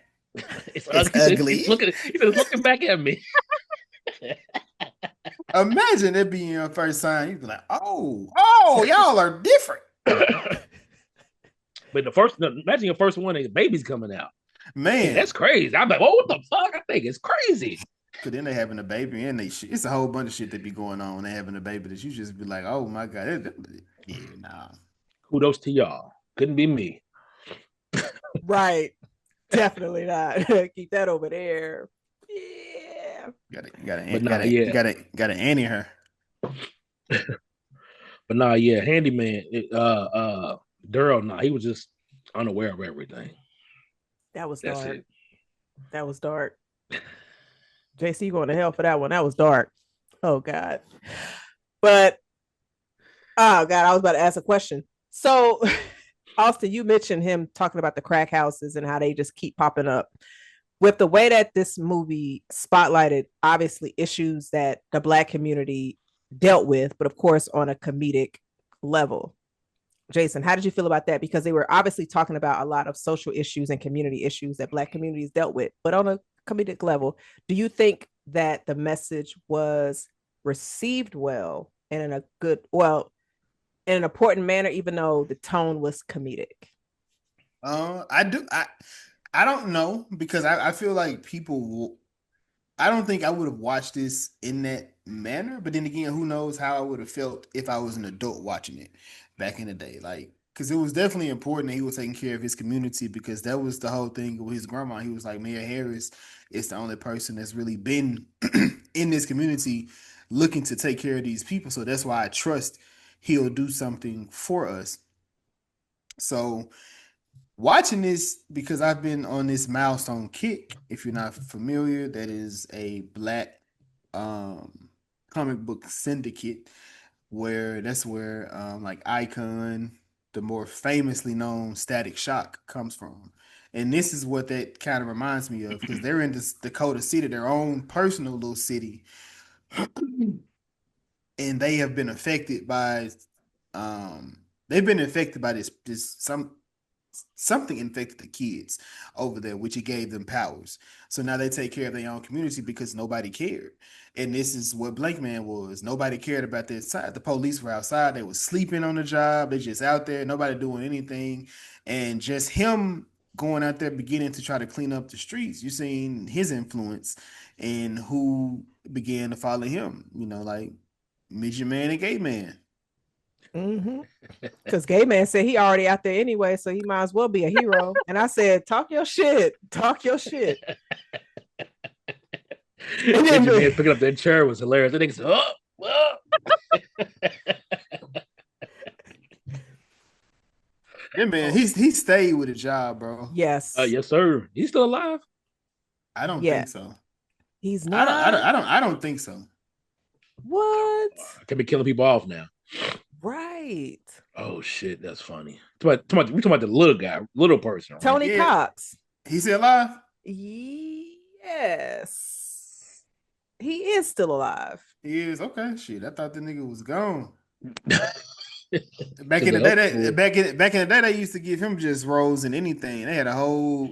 it's ugly." He's looking back at me. Imagine it being your first time. You'd be like, "Oh, y'all are different." But imagine your first one, and baby's coming out. Man, that's crazy. I'm like, what the fuck? I think it's crazy. Cause then they having a baby and it's a whole bunch of shit that be going on when they having a baby that you just be like, oh my god, yeah, nah. Kudos to y'all. Couldn't be me. Right, definitely not. Keep that over there. Yeah, gotta Annie her. But nah, yeah, Handyman. Darryl, nah, he was just unaware of everything. That was dark. That was dark. JC going to hell for that one. That was dark. Oh God. But oh God, I was about to ask a question. So Austin, you mentioned him talking about the crack houses and how they just keep popping up. With the way that this movie spotlighted obviously issues that the Black community dealt with, but of course on a comedic level. Jason, how did you feel about that? Because they were obviously talking about a lot of social issues and community issues that Black communities dealt with, but on a comedic level, do you think that the message was received well and in an important manner, even though the tone was comedic? I don't know, because I feel like I don't think I would have watched this in that manner, but then again, who knows how I would have felt if I was an adult watching it back in the day. Like, because it was definitely important that he was taking care of his community, because that was the whole thing with his grandma. He was like, Mayor Harris is the only person that's really been in this community looking to take care of these people. So that's why I trust he'll do something for us. So watching this, because I've been on this milestone kick, if you're not familiar, that is a Black comic book syndicate, where like Icon, the more famously known Static Shock comes from. And this is what that kind of reminds me of, because they're in this Dakota City, their own personal little city, and they have been affected by this something infected the kids over there, which it gave them powers. So now they take care of their own community because nobody cared. And this is what Blankman was. Nobody cared about their side. The police were outside. They were sleeping on the job. They just out there, nobody doing anything. And just him going out there beginning to try to clean up the streets. You're seeing his influence and who began to follow him, like Meteor Man and Gay Man. Because Gay Man said he already out there anyway, so he might as well be a hero. And I said, talk your shit. And then man picking up that chair was hilarious. I think it's Yeah, man, he stayed with a job, bro. Yes. Yes, sir. He's still alive? I don't think so. He's not. I don't think so. What? I can be killing people off now. Right. Oh shit, that's funny. We talking about the little guy, little person. Right? Tony Cox. He's still alive? Yes. He is still alive. He is? Okay. Shit, I thought the nigga was gone. Back in the day, they used to give him just roles in anything. They had a whole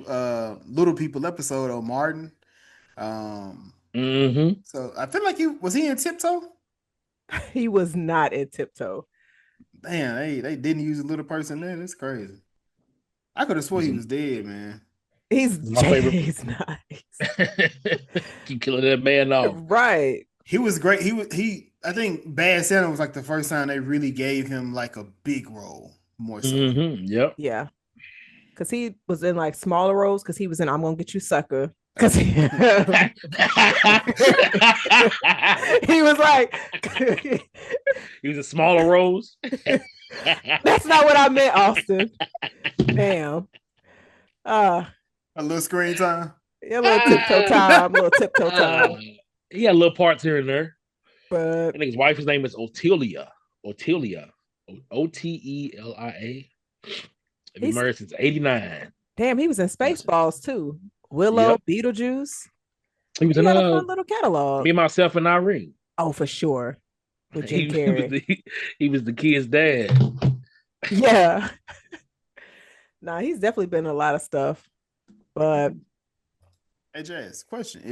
Little People episode on Martin. So I feel like he in Tiptoe? He was not in Tiptoe. Damn, they didn't use a little person there. That's crazy. I could have swore he was dead, man. He's my favorite. He's nice. Keep killing that man off. Right. He was great. I think Bad Santa was like the first time they really gave him like a big role, more so. Yep. Yeah. Because he was in like smaller roles. Because he was in I'm Gonna Get You, Sucker. Because he was like he was a smaller roles. That's not what I meant, Austin. Damn. A little screen time. Yeah, a little tiptoe time. He had little parts here and there. But I think his wife's name is Otelia. Otelia. Otelia. Been married since 89. Damn, he was in Spaceballs too. Willow, Beetlejuice. He was in a fun little catalog. Me, Myself, and Irene. Oh, for sure. With Jim Carrey. He was the kid's dad. Yeah. Nah, he's definitely been in a lot of stuff. But hey, Jazz, question: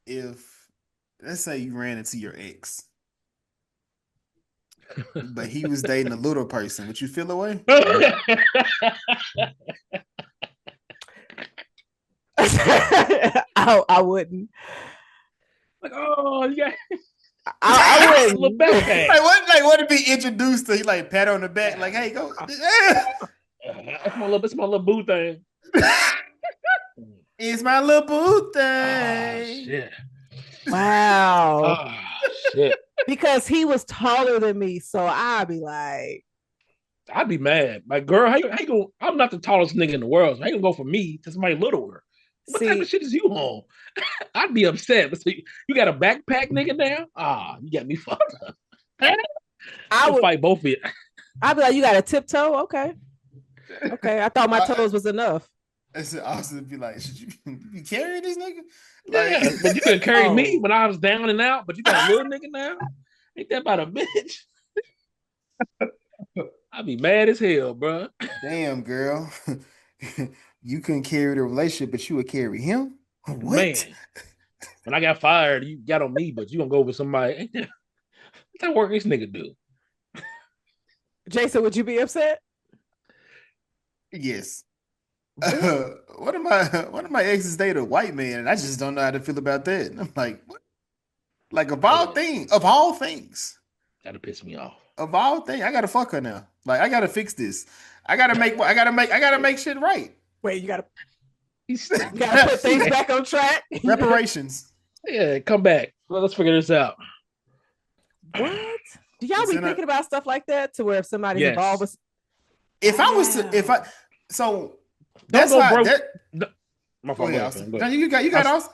if let's say you ran into your ex, but he was dating a little person, would you feel away? I wouldn't. Like, oh yeah. I wouldn't. Look back. What if he introduced to you, like pat on the back, like, hey, go. It's my little boo thing. It's my little boo thing. Oh, shit. Wow. Oh, shit. Because he was taller than me, so I'd be like, I'd be mad. Like, girl, how you go? I'm not the tallest nigga in the world. So how you gonna go from me to somebody littler? What type of shit is you on? I'd be upset. But so you got a backpack nigga now? You got me fucked up. I would fight both of you. I'd be like, you got a tiptoe? Okay. I thought my toes was enough. I said, Austin would be like, should you be carrying this nigga? Like, yeah, but you could carry me when I was down and out, but you got a little nigga now? Ain't that about a bitch? I'd be mad as hell, bro. Damn, girl. You couldn't carry the relationship, but you would carry him? What? Man, when I got fired, you got on me, but you gonna go with somebody. What that work this nigga do? Jason, would you be upset? Yes. One of my exes dated a white man, and I just don't know how to feel about that. And I'm like, what? Like of all things, That'll piss me off. Of all things, I gotta fuck her now. Like I gotta fix this. I gotta make shit right. Wait, you gotta put things back on track. Reparations. Yeah, come back. Well, let's figure this out. What? Do y'all be thinking about stuff like that to where if somebody's involved with that's why my fault. You got Austin.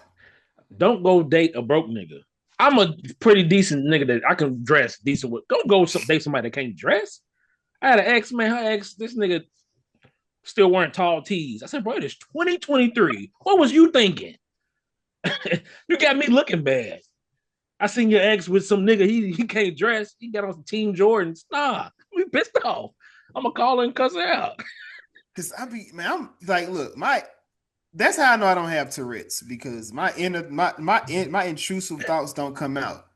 Don't go date a broke nigga. I'm a pretty decent nigga that I can dress decent with. Don't go date somebody that can't dress. I had an ex, man. Her ex, this nigga still wearing tall tees. I said, bro, it is 2023. What was you thinking? You got me looking bad. I seen your ex with some nigga. He can't dress. He got on some Team Jordans. Nah, we pissed off. I'm gonna call her and cuss her out. Cause I'm like, look, that's how I know I don't have Tourette's, because my intrusive thoughts don't come out.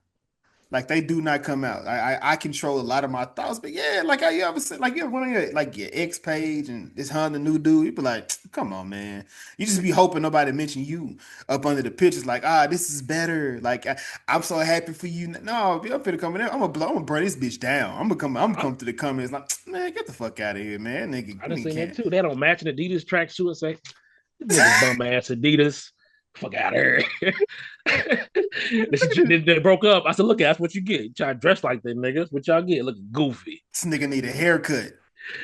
Like, they do not come out. I control a lot of my thoughts, but yeah, like, you ever said, like, you ever went on your ex page and it's her and the new dude, you be like, come on, man. You just be hoping nobody mention you up under the pictures, like, this is better. Like, I'm so happy for you. No, I'm finna come in there. I'm gonna burn this bitch down. I'm gonna come to the comments like, man, get the fuck out of here, man. Nigga, I just seen that too. They don't match an Adidas tracksuit and say, this bum ass Adidas. Fuck out of here. They broke up. I said, look, that's what you get. You try to dress like that, niggas. What y'all get? Looking goofy. This nigga need a haircut.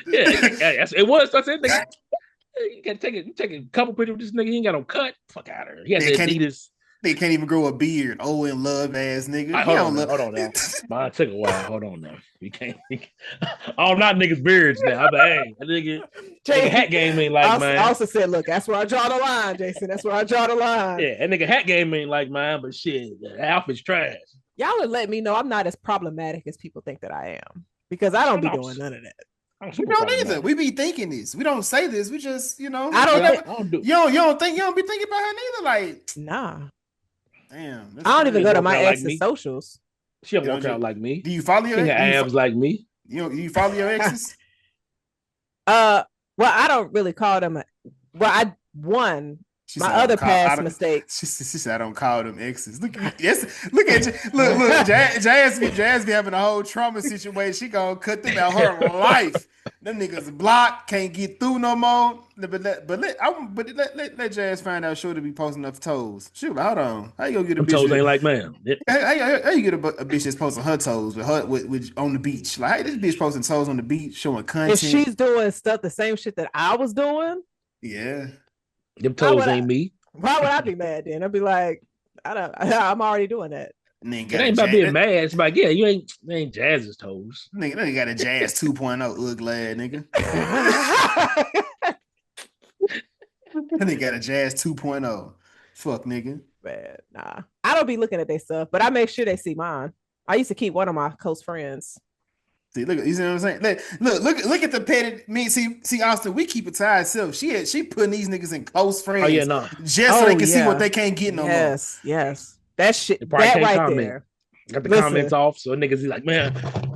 Yeah, it was. I said, nigga, you can take a couple pictures with this nigga. He ain't got no cut. Fuck out of here. He has the Adidas. They can't even grow a beard. Oh, in love ass nigga. Hold on now. Mine took a while. Hold on now. You can't. All not niggas' beards now. But hey, that nigga hat game ain't like mine. I also said, look, that's where I draw the line, Jason. That's where I draw the line. Yeah, that nigga hat game ain't like mine, but shit, the outfit's trash. Y'all would let me know I'm not as problematic as people think that I am, because I don't be doing none of that. We don't either. We be thinking this. We don't say this. We just, I don't. You don't be thinking about her neither. Like, nah. Damn. I don't even go to my ex's socials. She don't work out like me. Do you follow your abs like me? You follow your exes? Well, I don't really call them. My other past mistakes. She said I don't call them exes. Look at you. Look. Jazz be having a whole trauma situation. She gonna cut them out her life. Them niggas blocked, can't get through no more. But let Jazz find out sure to be posting up toes. Shoot, hold on. How you gonna get a bitch? Toes ain't like man. How you get a bitch that's posting her toes with on the beach? Like, hey, this bitch posting toes on the beach, showing content. If she's doing stuff the same shit that I was doing, yeah. Them toes ain't me. Why would I be mad then? I'd be like, I'm already doing that. It ain't about being mad. It's about, yeah, you ain't Jazz's toes. Nigga got a Jazz 2.0 ugly nigga. Nigga got a Jazz 2.0. Fuck nigga. Man, nah. I don't be looking at their stuff, but I make sure they see mine. I used to keep one of my close friends. See, look, you see what I'm saying? Look at the petty. See, Austin, we keep it to ourselves. She putting these niggas in close friends. Oh yeah, no. Just so they can see what they can't get no more. Yes. That shit. That right comment. There. Got the comments off, so niggas be like, man,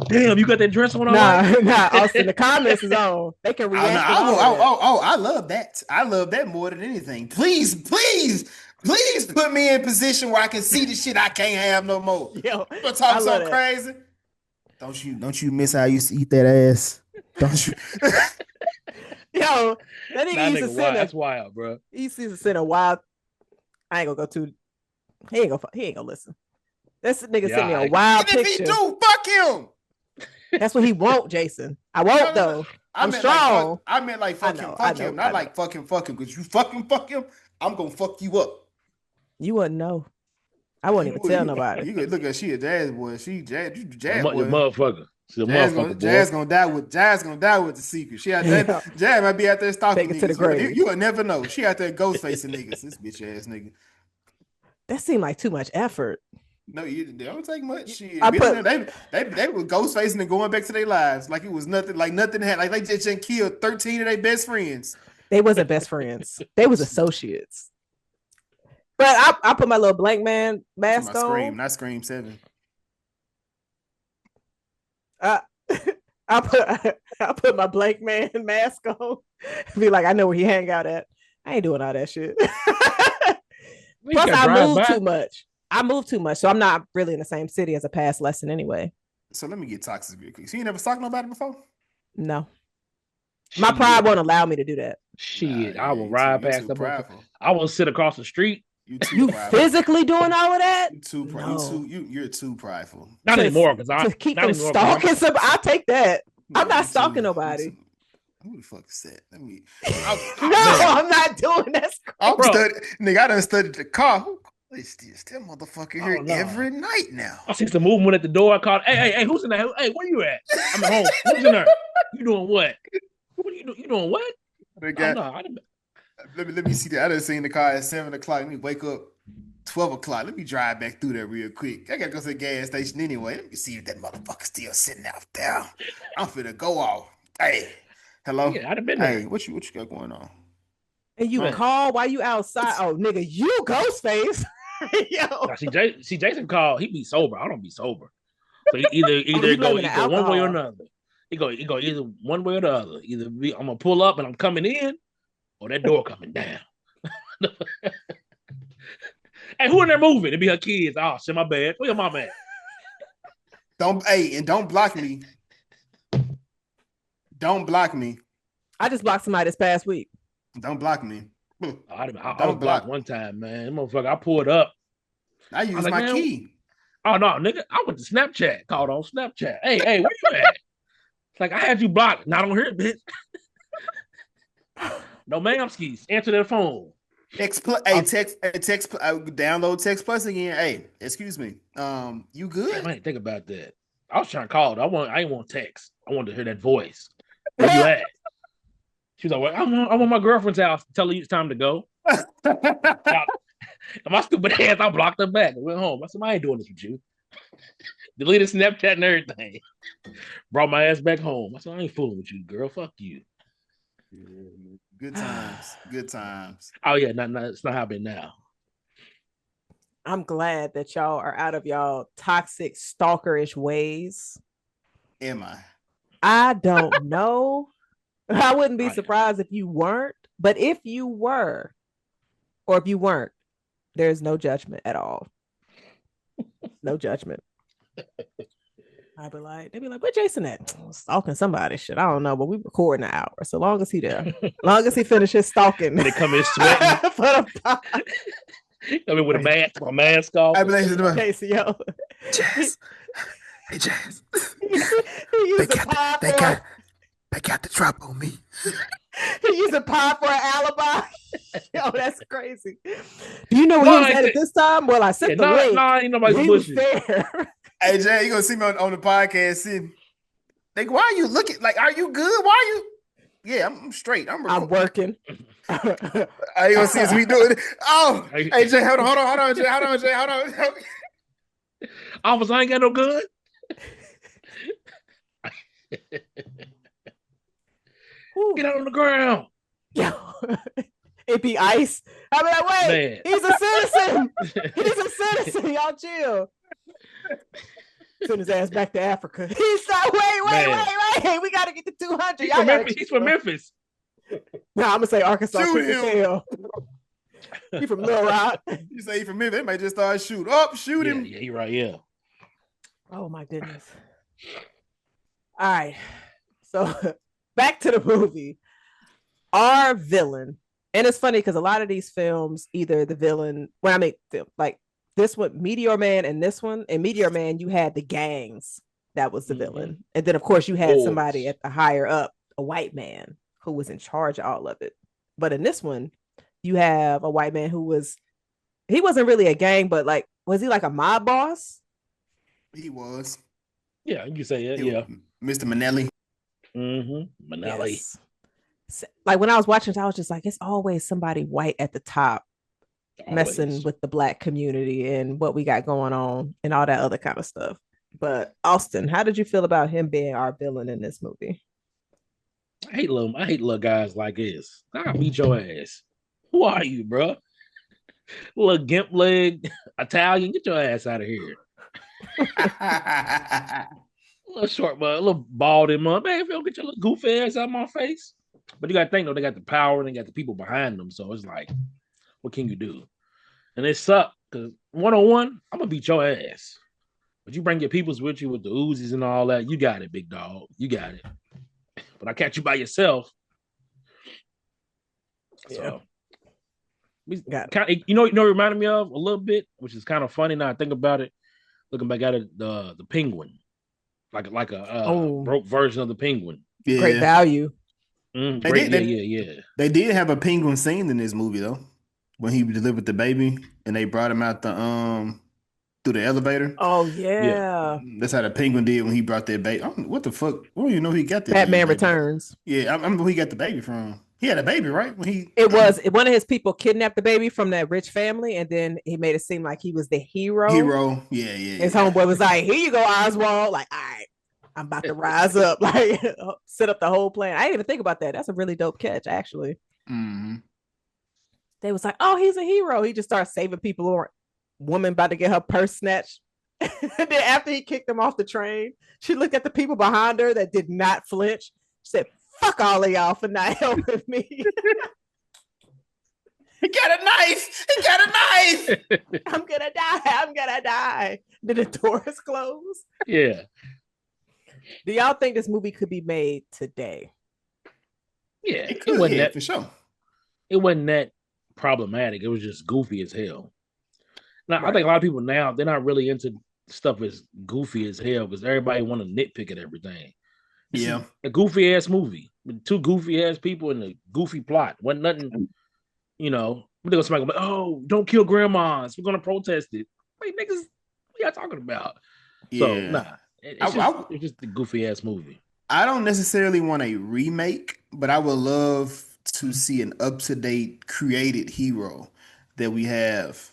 damn, you got that dress on. Nah, Austin. The comments is on. They can react. I love that. I love that more than anything. Please put me in a position where I can see the shit I can't have no more. Yo, you talk so crazy. Don't you miss how I used to eat that ass? Don't you? Yo, that nigga used to send that's wild, bro. He used to send a wild. I ain't gonna go too. He ain't gonna listen. This nigga sent me a wild picture. If he do, fuck him. That's what he won't, Jason. I won't though. I'm strong. I meant like fuck him. Not like fuck him. Because you fuck him, I'm gonna fuck you up. You wouldn't know. I wouldn't even tell nobody. You could look at she a jazz boy. She jazz boy. Motherfucker. Jazz gonna die with the secret. She out there. Jazz might be out there stalking niggas. To the grave. You will never know. She out there ghost facing niggas. This bitch ass nigga. That seemed like too much effort. No, they don't take much shit. They were ghost facing and going back to their lives like it was nothing. Like nothing had. Like they just killed 13 of their best friends. They wasn't best friends. They was associates. But I put my little Blankman mask on. Not Scream 7. I put my Blankman mask on. Be like, I know where he hang out at. I ain't doing all that shit. Plus, I move too much, so I'm not really in the same city as a past lesson anyway. So let me get toxic real quick. So you never stalked nobody before? No. My pride won't allow me to do that. Shit, I will ride past the. I will sit across the street. You physically doing all of that? You're too prideful. Not anymore, because I keep them stalking somebody. I'll take that. No, I'm not stalking nobody. Who the fuck is that? Let me. I'm not doing that. Nigga, I done studied the car. It's that motherfucker here every night now. I see some movement at the door. I called, hey, who's in there? Hey, where you at? I'm at home. Who's in there? You doing what? What are you doing? You doing what? The Oh, guy, no, I didn't. let me see that. I done seen the car at 7 o'clock. Let me wake up 12 o'clock. Let me drive back through there real quick. I gotta go to the gas station anyway. Let me see if that motherfucker's still sitting out there. I'm finna go off. Hey, hello. Yeah, I'd have been Hey, there. what you got going on? And you Man. call while you outside. Oh, nigga, you Ghostface. Yo. Now, see, Jason called. He be sober. I don't be sober. So either he go blaming the one way or alcohol. another. He go either one way or the other. Either I'm gonna pull up and I'm coming in, or that door coming down. Hey, who in there moving? It be her kids. Oh shit, my bad. Where your mom at? Don't block me. Don't block me. I just blocked somebody this past week. Don't block me. I was blocked one time, man. That motherfucker, I pulled up. I use my key. Oh no, nigga, I went to Snapchat. Called on Snapchat. Hey, where you at? It's like I had you blocked. Not on here, bitch. No, ma'am, skis. Answer their phone. Download Text Plus again. Hey, excuse me. You good? I ain't think about that. I was trying to call. I ain't want text. I wanted to hear that voice. Where you at? She was like, well, I'm on my girlfriend's house. Tell her it's time to go. And my stupid ass, I blocked her back. I went home. I said, I ain't doing this with you. Deleted Snapchat and everything. Brought my ass back home. I said, I ain't fooling with you, girl. Fuck you. Good times. Good times. Oh, yeah. It's not happening now. I'm glad that y'all are out of y'all toxic, stalkerish ways. Am I? I don't know. I wouldn't be surprised if you weren't. But if you were, or if you weren't, there's no judgment at all. No judgment. They'd be like, where Jason at? Stalking somebody. Shit, I don't know, but we recording an hour. So long as he there. Long as he finishes stalking. They come in sweating. Come in with a mask off. I believe it. Jason, yo. Jazz. Hey, Jazz. They got the drop on me. He used a pie for an alibi. Yo, that's crazy. Do you know where he was at this time? Well, I sent the link. Ain't nobody pushing. There. Hey, Jay, you gonna see me on the podcast sitting? Like, why are you looking? Like, are you good? Why are you? Yeah, I'm straight. I'm working. Are you gonna see me doing it? Oh, hey, Jay, hold on, Jay, hold on. Officer, I ain't got no gun. Get out on the ground. Yo, it be ice. I be like, wait, man. He's a citizen. He's a citizen. Y'all chill. Send his ass back to Africa. He's like, wait. We gotta get to 200. He's from Memphis. No, I'm gonna say Arkansas. Shoot him. He from Little Rock. You say he from Memphis, they might just start shooting. Oh, shoot him. Yeah, you're right. Yeah. Oh my goodness. All right. So back to the movie. Our villain, and it's funny because a lot of these films, either the villain, like this one, Meteor Man, and this one, in Meteor Man, you had the gangs that was the villain, and then of course you had somebody at the higher up, a white man who was in charge of all of it. But in this one, you have a white man he wasn't really a gang, but like, was he like a mob boss? He was. Yeah, you say it. Yeah, Mr. Manelli. Manelli. Yes. Like when I was watching it, I was just like, it's always somebody white at the top messing with the black community and what we got going on and all that other kind of stuff. But Austin, how did you feel about him being our villain in this movie? I hate little guys like this. I'll beat your ass. Who are you, bro? Little gimp leg Italian, get your ass out of here. Little short, but a little bald in man. If you don't get your little goofy ass out of my face. But you gotta think though, they got the power and they got the people behind them. So it's like, what can you do? And it sucked because 1-on-1, I'm gonna beat your ass. But you bring your peoples with you with the Uzis and all that, you got it, big dog. You got it. But I catch you by yourself. So you know, it reminded me of a little bit, which is kind of funny now I think about it. Looking back at it, the penguin, like a broke version of the penguin. Yeah. Great value. They did have a penguin scene in this movie though, when he delivered the baby and they brought him out the through the elevator. Oh Yeah. yeah. That's how the penguin did when he brought that baby. What the fuck? I don't even know who he got that damn Batman baby. Returns. Yeah, I remember who he got the baby from. He had a baby, right? When he It was one of his people kidnapped the baby from that rich family, and then he made it seem like he was the hero. Yeah. His homeboy was like, "Here you go, Oswald." Like, all right, I'm about to rise up, like set up the whole plan. I didn't even think about that. That's a really dope catch, actually. Mm-hmm. They was like, "Oh, he's a hero." He just started saving people. Or woman about to get her purse snatched. And then after he kicked them off the train, she looked at the people behind her that did not flinch. She said, "Fuck all of y'all for not helping me." He got a knife. He got a knife. I'm gonna die. I'm gonna die. Then the door is closed. Yeah. Do y'all think this movie could be made today? Yeah. It It could, wasn't yeah, that for sure. it wasn't that problematic. It was just goofy as hell. Now, Right. I think a lot of people now, they're not really into stuff as goofy as hell because everybody want to nitpick at everything. This Yeah. is a goofy ass movie with two goofy ass people and a goofy plot. Wasn't nothing, you know. But they're gonna be like, "Oh, don't kill grandmas. We're gonna protest it." Wait, niggas, what y'all talking about? So Yeah. nah, it's I just a goofy ass movie. I don't necessarily want a remake, but I would love to see an up-to-date created hero that we have.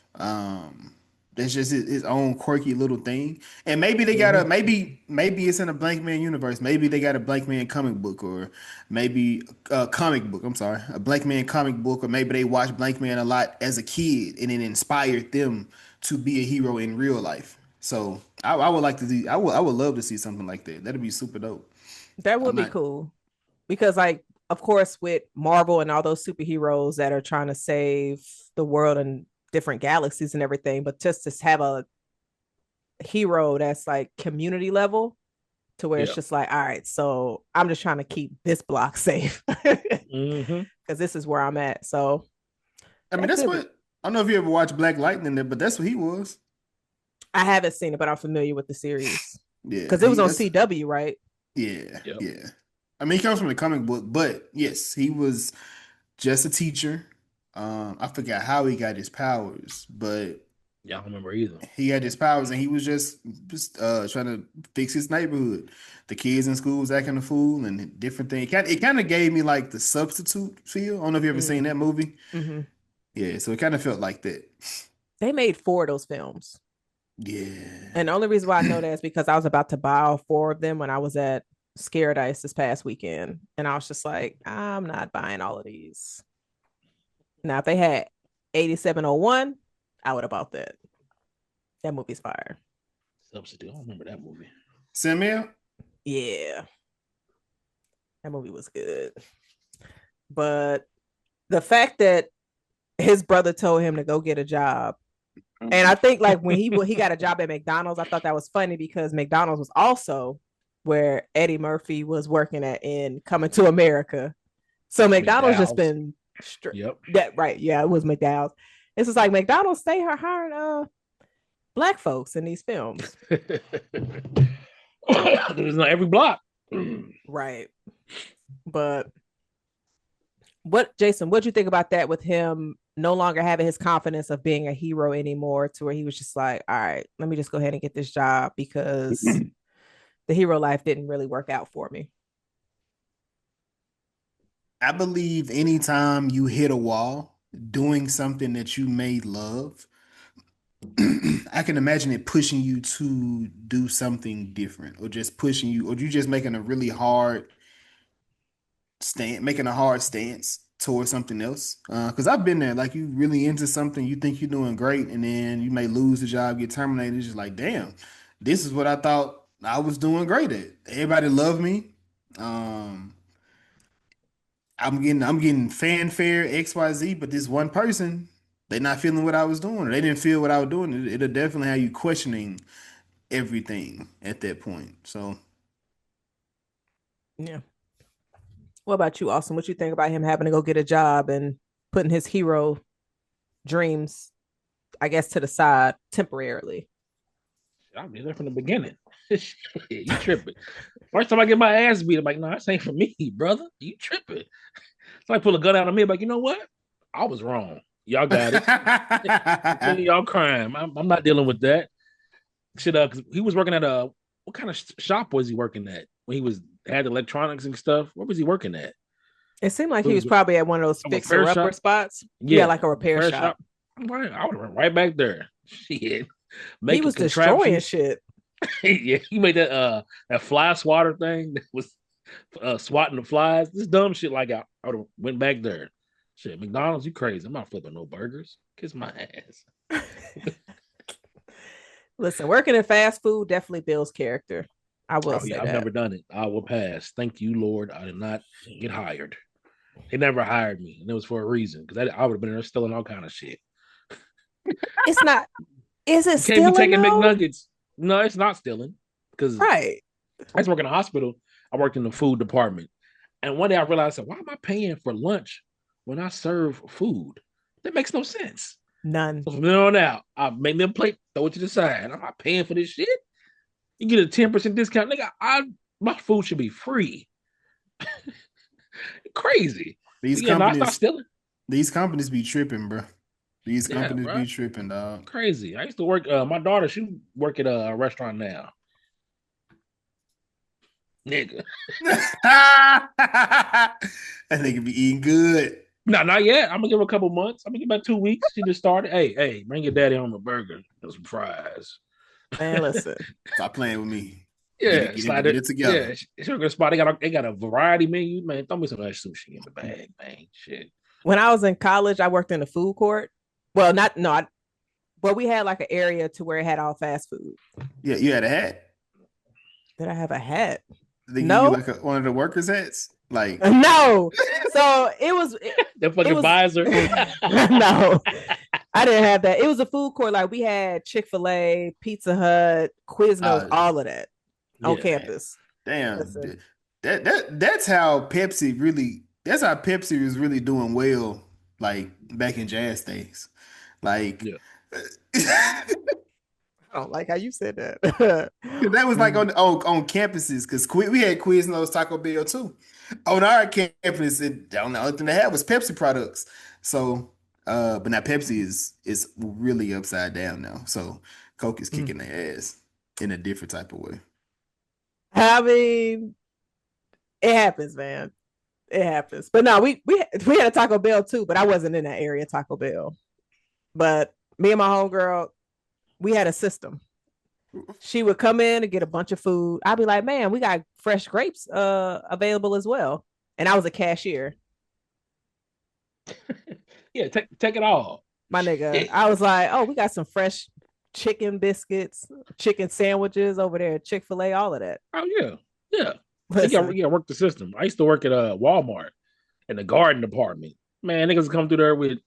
That's just his own quirky little thing. And maybe they got a maybe it's in a Blankman universe. Maybe they got a Blankman comic book, or maybe a comic book. I'm sorry, a Blankman comic book, or maybe they watched Blankman a lot as a kid and it inspired them to be a hero in real life. So I would like to see. I would love to see something like that. That'd be super dope. That would I'm be not. cool. Because, like, of course, with Marvel and all those superheroes that are trying to save the world and different galaxies and everything, but just to have a hero that's like community level to where it's Yeah. just like, all right, so I'm just trying to keep this block safe Mm-hmm. because this is where I'm at. So I mean, that that's could be. what I don't know if you ever watched Black Lightning, but that's what he was. I haven't seen it, but I'm familiar with the series Yeah, because it was on that's CW, right? yeah, Yep. yeah. I mean, he comes from the comic book, but yes, he was just a teacher. I forgot how he got his powers, but Y'all don't remember either. he had his powers, and he was just trying to fix his neighborhood. The kids in school was acting a fool and different things. It kind of gave me like the Substitute feel. I don't know if you ever seen that movie. Mm-hmm. Yeah, so it kind of felt like that. They made 4 of those films. Yeah. And the only reason why I know that is because I was about to buy all 4 of them when I was at Scared Ice this past weekend. And I was just like, I'm not buying all of these. Now, if they had 8701, I would have bought that. That movie's fire. Substitute. I don't remember that movie. Samuel? Yeah. That movie was good. But the fact that his brother told him to go get a job, and I think like when he got a job at McDonald's, I thought that was funny because McDonald's was also where Eddie Murphy was working at in Coming to America. So McDonald's just been Yep. that right. Yeah, it was McDowell's. It's just like McDonald's stay hiring black folks in these films. There's not every block. Right. But Jason, what'd you think about that with him no longer having his confidence of being a hero anymore to where he was just like, all right, let me just go ahead and get this job because the hero life didn't really work out for me. I believe anytime you hit a wall doing something that you may love, I can imagine it pushing you to do something different, or just pushing you, or you just making a really hard making a hard stance towards something else. Because I've been there, like you really into something, you think you're doing great, and then you may lose the job, get terminated. It's just like, damn, this is what I thought I was doing great at. Everybody loved me. I'm getting fanfare XYZ, but this one person, they're not feeling what I was doing, or they didn't feel what I was doing. It'll definitely have you questioning everything at that point. So Yeah. What about you, Austin? What you think about him having to go get a job and putting his hero dreams, I guess, to the side temporarily? I'll be there from the beginning. You tripping. First time I get my ass beat, I'm like, no, this ain't for me, brother. You tripping. So I pull a gun out on me, I'm like, you know what? I was wrong. Y'all got it. Y'all crime. I'm not dealing with that. Shit, 'cause he was working at what kind of shop was he working at when he had electronics and stuff? What was he working at? It seemed like It he was was probably at one of those a repair fixer-upper shop. spots. Yeah, Yeah, like a repair shop. Right, I would have run right back there. Shit, He making was destroying contraptions. shit. Yeah, he made that fly swatter thing that was swatting the flies. This dumb shit. Like I would have went back there. Shit, McDonald's, you crazy? I'm not flipping no burgers. Kiss my ass. Listen, working in fast food definitely builds character. I will say I've that. never done it. I will pass. Thank you, Lord. I did not get hired. They never hired me, and it was for a reason because I would have been there stealing all kind of shit. It's not. Is it You stealing? can't be taking though? McNuggets. No, it's not stealing because Right. I used to work in a hospital. I worked in the food department, and one day I realized, why am I paying for lunch when I serve food? That makes no sense. None. So from then on out, I make me a plate, throw it to the side. I'm not paying for this shit. You get a 10% discount, nigga. My food should be free. Crazy. These I start companies, stealing. these companies be tripping, bro. These Yeah, companies bro. be tripping, dog. Crazy. I used to work. My daughter, she work at a restaurant now. Nigga. That nigga be eating good. No, not yet. I'm gonna give her a couple months. I'm gonna give her about 2 weeks. She just started. Hey, bring your daddy home a burger and some fries. Man, listen. Stop playing with me. Yeah, get it together. Yeah, it's a good spot. They got a variety menu, man. Throw me some of that sushi in the bag, man. Shit. When I was in college, I worked in the food court. Well, but we had like an area to where it had all fast food. Yeah, you had a hat. Did I have a hat? They give No. you like one of the workers' hats. Like No. So it was That fucking visor. No, I didn't have that. It was a food court. Like we had Chick-fil-A, Pizza Hut, Quiznos, all of that on campus. Damn. Listen. That's how Pepsi was really doing well, like back in jazz days. Like I don't like how you said that. that was like on campuses because we had Quiznos, Taco Bell too. On our campus, the only thing they had was Pepsi products. So, but now Pepsi is really upside down now. So Coke is kicking their ass in a different type of way. I mean, it happens, man. It happens. But no, we had a Taco Bell too, but I wasn't in that area, Taco Bell. But me and my homegirl, we had a system. She would come in and get a bunch of food. I'd be like, man, we got fresh grapes available as well. And I was a cashier. Yeah, take it all. My nigga. I was like, oh, we got some fresh chicken biscuits, chicken sandwiches over there at Chick-fil-A, all of that. Oh, yeah. Yeah. You gotta work the system. I used to work at Walmart in the garden department. Man, niggas come through there with,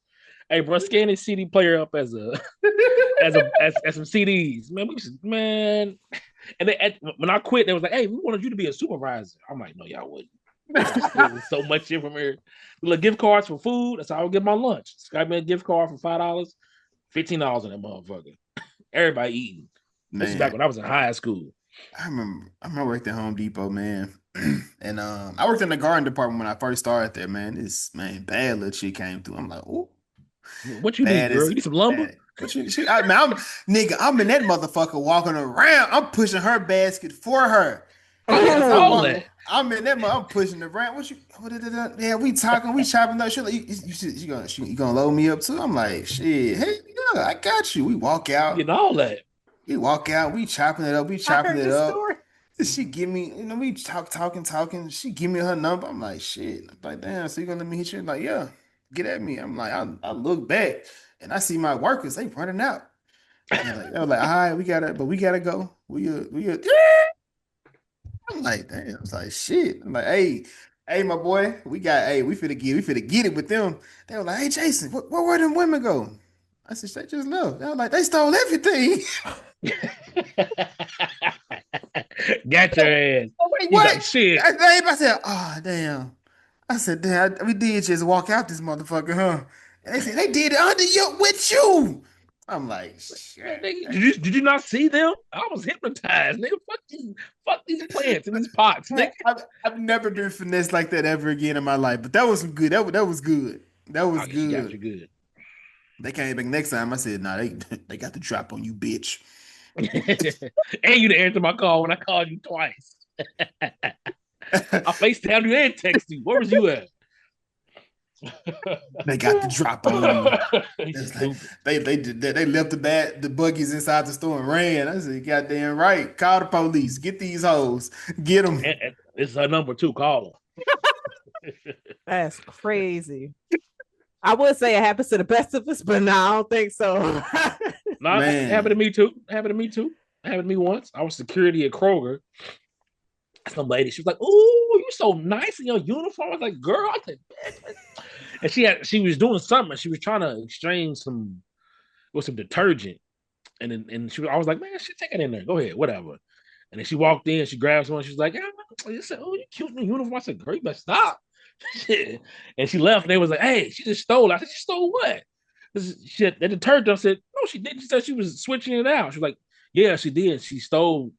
hey, bro, scan this CD player up as some CDs. Man, and when I quit, they was like, hey, we wanted you to be a supervisor. I'm like, no, y'all wouldn't. There's so much shit from here. Look, gift cards for food. That's how I would get my lunch. Got me a gift card for $5, $15 in that motherfucker. Everybody eating. This is back when I was in high school. I remember I worked at Home Depot, man. And I worked in the garden department when I first started there, man. Bad little shit came through. I'm like, oh. What you need, girl? You need some lumber? I'm in that motherfucker walking around. I'm pushing her basket for her. I'm in that. I'm pushing around. Yeah, we talking. We chopping up. She like, you gonna load me up too? I'm like, shit. Hey, yeah, I got you. We walk out. Getting all that. We walk out. We chopping it up. Story. She give me, we talking. She give me her number. I'm like, shit. I'm like, damn. So you gonna let me hit you? Like, yeah. Get at me. I'm like, I look back and I see my workers. They running out. I was like, all right, we gotta go. We I'm like, damn. I was like, shit. I'm like, hey, my boy, we finna get it with them. They were like, hey, Jason, where them women go? I said, they just left. They were like, they stole everything. Got your ass. Wait, what? Like, shit. I said, oh, damn. I said, damn, we did just walk out this motherfucker, huh? And they said, they did it with you. I'm like, shit. Did you not see them? I was hypnotized, nigga. Fuck these plants in these pots, nigga. I've never been finessed like that ever again in my life, but that was good. That was good. That was good. Got you good. They came back next time. I said, nah, they got the drop on you, bitch. And you didn't answer my call when I called you twice. I FaceTimed you and texted you. Where was you at? They got the drop on you. He's Like, stupid. they left the buggies inside the store and ran. I said, goddamn right. Call the police. Get these hoes. Get them. And this is her number two. Call her. That's crazy. I would say it happens to the best of us, but no, I don't think so. No, it happened to me too. Happened to me once. I was security at Kroger. Some lady, she was like, "Ooh, you so nice in your uniform." I was like, "Girl," I said, and she was doing something. She was trying to exchange some detergent, and I was like, "Man, shit, take it in there. Go ahead, whatever." And then she walked in, she grabbed someone. She was like, "Yeah," I said, "Oh, you cute in the uniform." I said, "Girl, you better stop." And she left. And they was like, "Hey, she just stole." I said, "She stole what?" She had the detergent. I said, "No, she didn't." She said she was switching it out. She was like, "Yeah, she did. She stole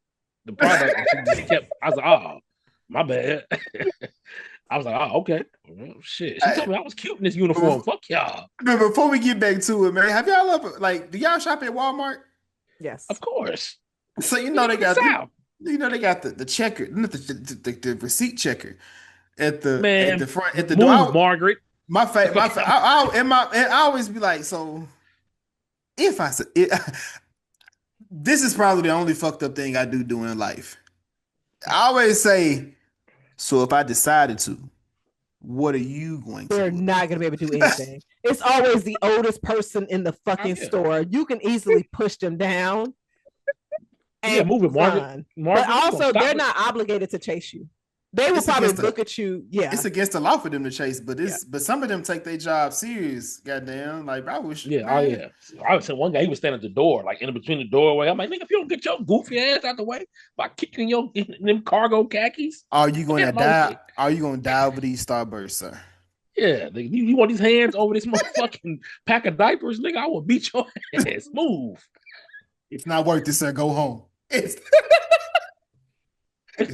the product." And she just kept. I was like, "Oh, my bad." I was like, "Oh, okay." Well, shit. She told me I was cute in this uniform. Fuck y'all. But before we get back to it, man, have y'all ever do y'all shop at Walmart? Yes, Of course. So they got the checker, not the receipt checker at the front at the door. Margaret. I always be like, so if I said it, this is probably the only fucked up thing I do in life. I always say, so if I decided to, what are you going to do? They're not going to be able to do anything. It's always the oldest person in the fucking store. You can easily push them down. Yeah, move it, Margaret. But also, they're not obligated to chase you. They will probably look at you. Yeah, it's against the law for them to chase, but but some of them take their job serious. Goddamn, like I wish. Yeah, man. I was saying one guy, he was standing at the door, like in between the doorway. I'm like, nigga, if you don't get your goofy ass out the way by kicking in them cargo khakis, are you going to die? Are you going to die over these Starbursts, sir? Yeah, you want these hands over this motherfucking pack of diapers, nigga? I will beat your ass. Move. It's not worth it, sir. Go home. It's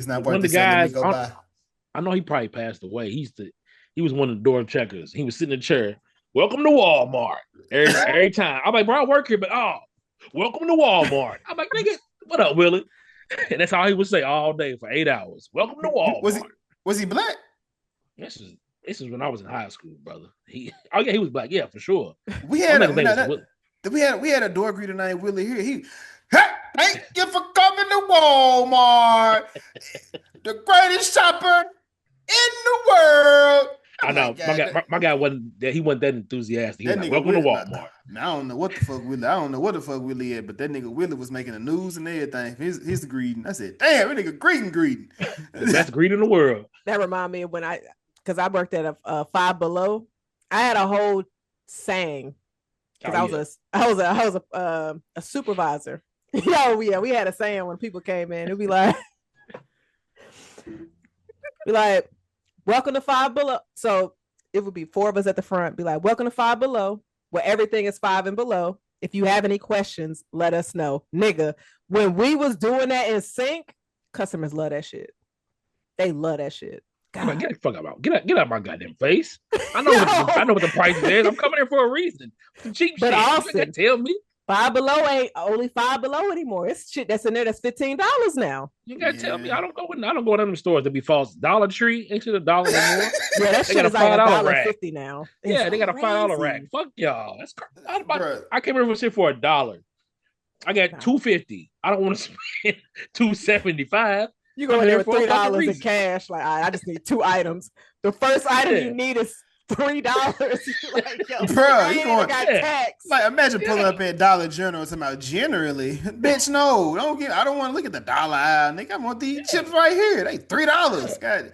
not worth it. Guys, I know he probably passed away. He was one of the door checkers. He was sitting in a chair. Welcome to Walmart. Every time. I'm like, bro, I work here, but welcome to Walmart. I'm like, nigga, what up, Willie? And that's all he would say all day for 8 hours. Welcome to Walmart. Was he black? This is when I was in high school, brother. He was black, yeah, for sure. We had a door greeter named Willie here. Thank you for coming to Walmart, the greatest shopper in the world. I know my guy wasn't that enthusiastic. He was like, welcome to Walmart. I don't know what the fuck Willie. I don't know what the fuck Willie had, but that nigga Willie was making the news and everything. His greeting. I said, damn, that nigga greeting. The best greeting in the world. That remind me of when because I worked at a Five Below. I had a whole saying because I was a supervisor. Oh yeah, we had a saying when people came in. It'd be like, welcome to Five Below. So it would be 4 of us at the front. Be like, welcome to Five Below, where everything is 5 and below. If you have any questions, let us know, nigga. When we was doing that in sync, customers love that shit. They love that shit. God. Get the fuck out! Get out my goddamn face! I know what the price is. I'm coming here for a reason. Some cheap shit. Also, you can't tell me. Five Below ain't only Five Below anymore. It's shit that's in there that's $15 now. You gotta tell me. I don't go in them stores to be false. Dollar Tree ain't it $1 anymore? Yeah, that shit is like $1.50 now. Yeah, they got a $5 rack. Fuck y'all. That's I came here for shit for $1. I got $2.50. I don't want to spend $2.75. You go in there with $3 in cash. Like, I just need 2 items. The first item you need is $3. Like, yo, bro, you got tax. Like, imagine pulling up at Dollar General talking about generally. Bitch, no, I don't want to look at the dollar aisle. Nigga, I want these chips right here. They $3. God.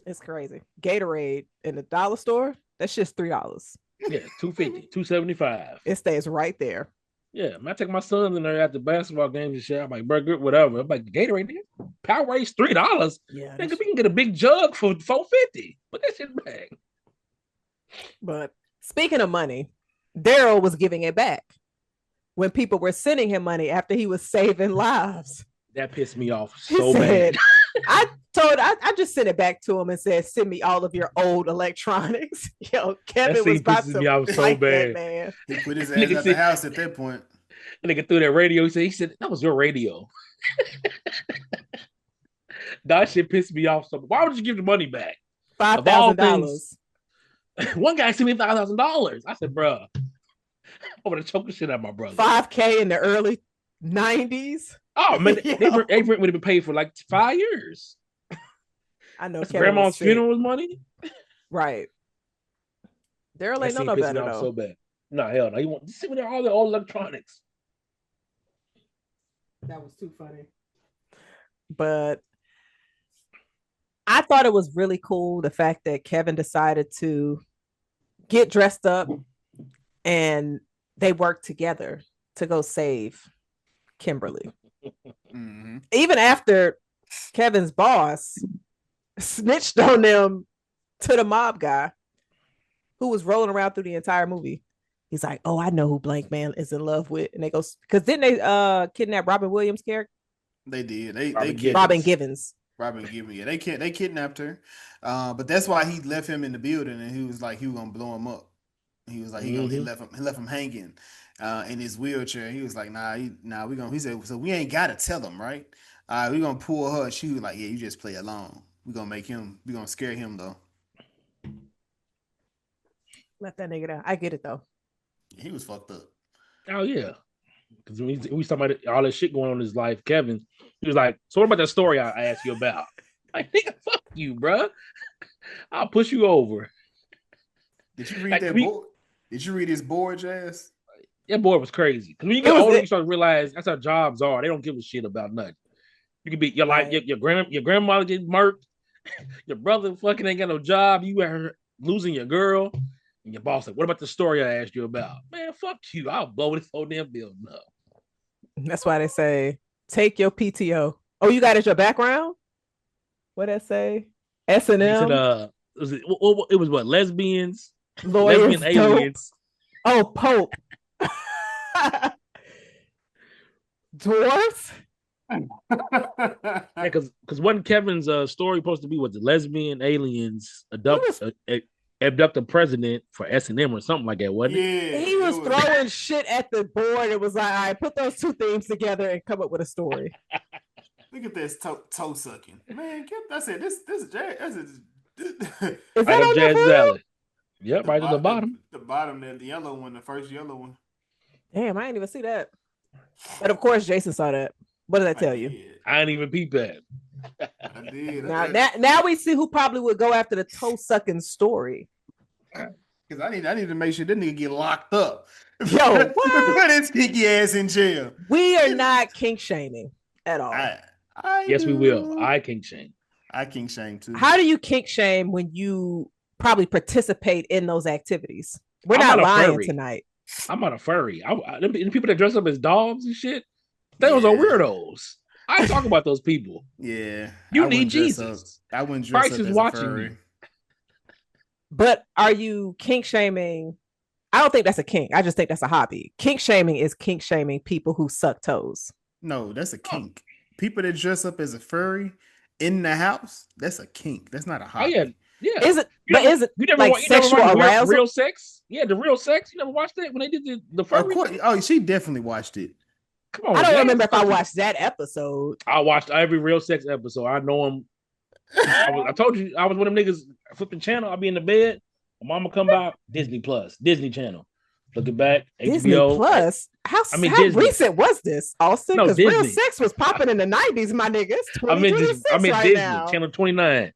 It's crazy. Gatorade in the dollar store, that's just $3. Yeah, $2.50, $2.75. It stays right there. Yeah, I take my son in there after basketball games and shit. I'm like, burger, whatever. I'm like, Gatorade, nigga, Powerade's $3. Yeah, nigga, we can get a big jug for $4.50. Put that shit back. But speaking of money, Darryl was giving it back when people were sending him money after he was saving lives. That pissed me off so bad. I just sent it back to him and said, send me all of your old electronics. Yo, Kevin was about to me off so bad. That, man. He put his ass at the house at that point. And nigga threw that radio. He said, that was your radio. That shit pissed me off. So why would you give the money back? $5,000. One guy sent me $5,000. I said, bro, I'm gonna choke the shit out of my brother. $5K in the early 90s. Oh man, they would have been paid for like 5 years. I know. Grandma's funeral money. Right. Darryl ain't no better though. So bad. No, hell no. You want to see with all the old electronics. That was too funny. But I thought it was really cool the fact that Kevin decided to get dressed up and they worked together to go save Kimberly. Mm-hmm. Even after Kevin's boss snitched on them to the mob guy who was rolling around through the entire movie. He's like, oh, I know who Blankman is in love with. And they go, because didn't they kidnap Robin Williams' character? They did. Robin Givens. Robin Givens. Yeah, they kidnapped her. But that's why he left him in the building, and he was like he was gonna blow him up. He was like he left him hanging in his wheelchair. He was like, he said, so we ain't gotta tell him, right? We gonna pull her. She was like, yeah, you just play along. We gonna scare him though. Let that nigga down. I get it though. He was fucked up. Oh yeah. Because when we talking about all that shit going on in his life, Kevin, he was like, so what about that story I asked you about? Like, nigga, fuck you, bro. I'll push you over. Did you read that board? Did you read his board, Jazz? That board was crazy. Because when you get older, you start to realize that's how jobs are. They don't give a shit about nothing. You could be your grandmother get murked, your brother fucking ain't got no job, you are losing your girl. And your boss like, what about the story I asked you about? Man, fuck you. I'll blow this whole damn building up. That's why they say, take your PTO. Oh, you got it your background? What that say? S&M? It was what? Lesbians? Lawyers, lesbian aliens. Oh, Pope. Dwarfs? Yeah, because wasn't Kevin's story supposed to be what the lesbian aliens abduct the president for S&M or something like that, wasn't it? Yeah, he was throwing shit at the board. It was like, all right, put those two themes together and come up with a story. Look at this toe sucking, man. That's it. This is Jazz. Is that on Jazz your Alley? Yep, right at the bottom. The bottom there, the yellow one, the first yellow one. Damn, I didn't even see that. But of course, Jason saw that. What did I tell you? I didn't even peep that. I did. Now we see who probably would go after the toe sucking story. Because I need to make sure that nigga get locked up. Yo, put his sticky ass in jail. We are not kink shaming at all. Yes, we will. I kink shame. I kink shame too. How do you kink shame when you probably participate in those activities? We're not lying tonight. I'm not a furry. The people that dress up as dogs and shit, those are weirdos. I talk about those people. Yeah. You need Jesus. I wouldn't dress Christ up is as watching a furry. you. But are you kink shaming? I don't think that's a kink. I just think that's a hobby. Kink shaming is kink shaming people who suck toes. No, that's a kink. People that dress up as a furry in the house, that's a kink. That's not a hobby. Oh, yeah. Is it? Is it like sexual arousal? Real sex? Yeah, the real sex. You never watched that when they did the furry? Of course. Oh, she definitely watched it. Come on, I don't remember if I watched that episode. I watched every real sex episode. I know him. I told you I was one of them niggas flipping channel. I'll be in the bed. My mama come by, Disney Plus, Disney Channel. Looking back, Disney HBO. Plus. How recent was this, Austin? Because real sex was popping in the 90s, my niggas. I mean Disney, now. Channel 29.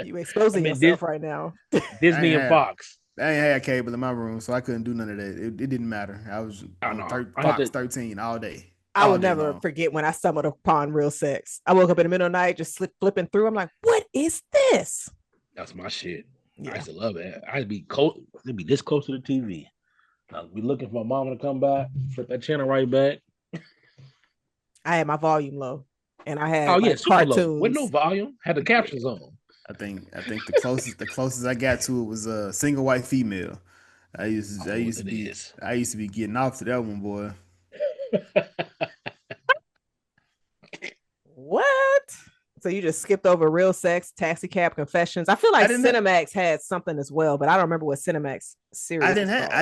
You exposing yourself right now. Disney and Fox. I ain't had cable in my room, so I couldn't do none of that. It didn't matter. I was on Fox 13 all day. I will never forget when I stumbled upon real sex. I woke up in the middle of the night, just flipping through. I'm like, what is this? That's my shit. Yeah. I used to love it. I'd be this close to the TV. I'd be looking for my mama to come by, flip that channel right back. I had my volume low, and I had cartoons low. With no volume. Had the captions on. I think the closest I got to it was a single white female. I used to be getting off to that one, boy. What? So you just skipped over Real Sex, Taxi Cab Confessions. I feel like Cinemax had something as well, but I don't remember what Cinemax series. I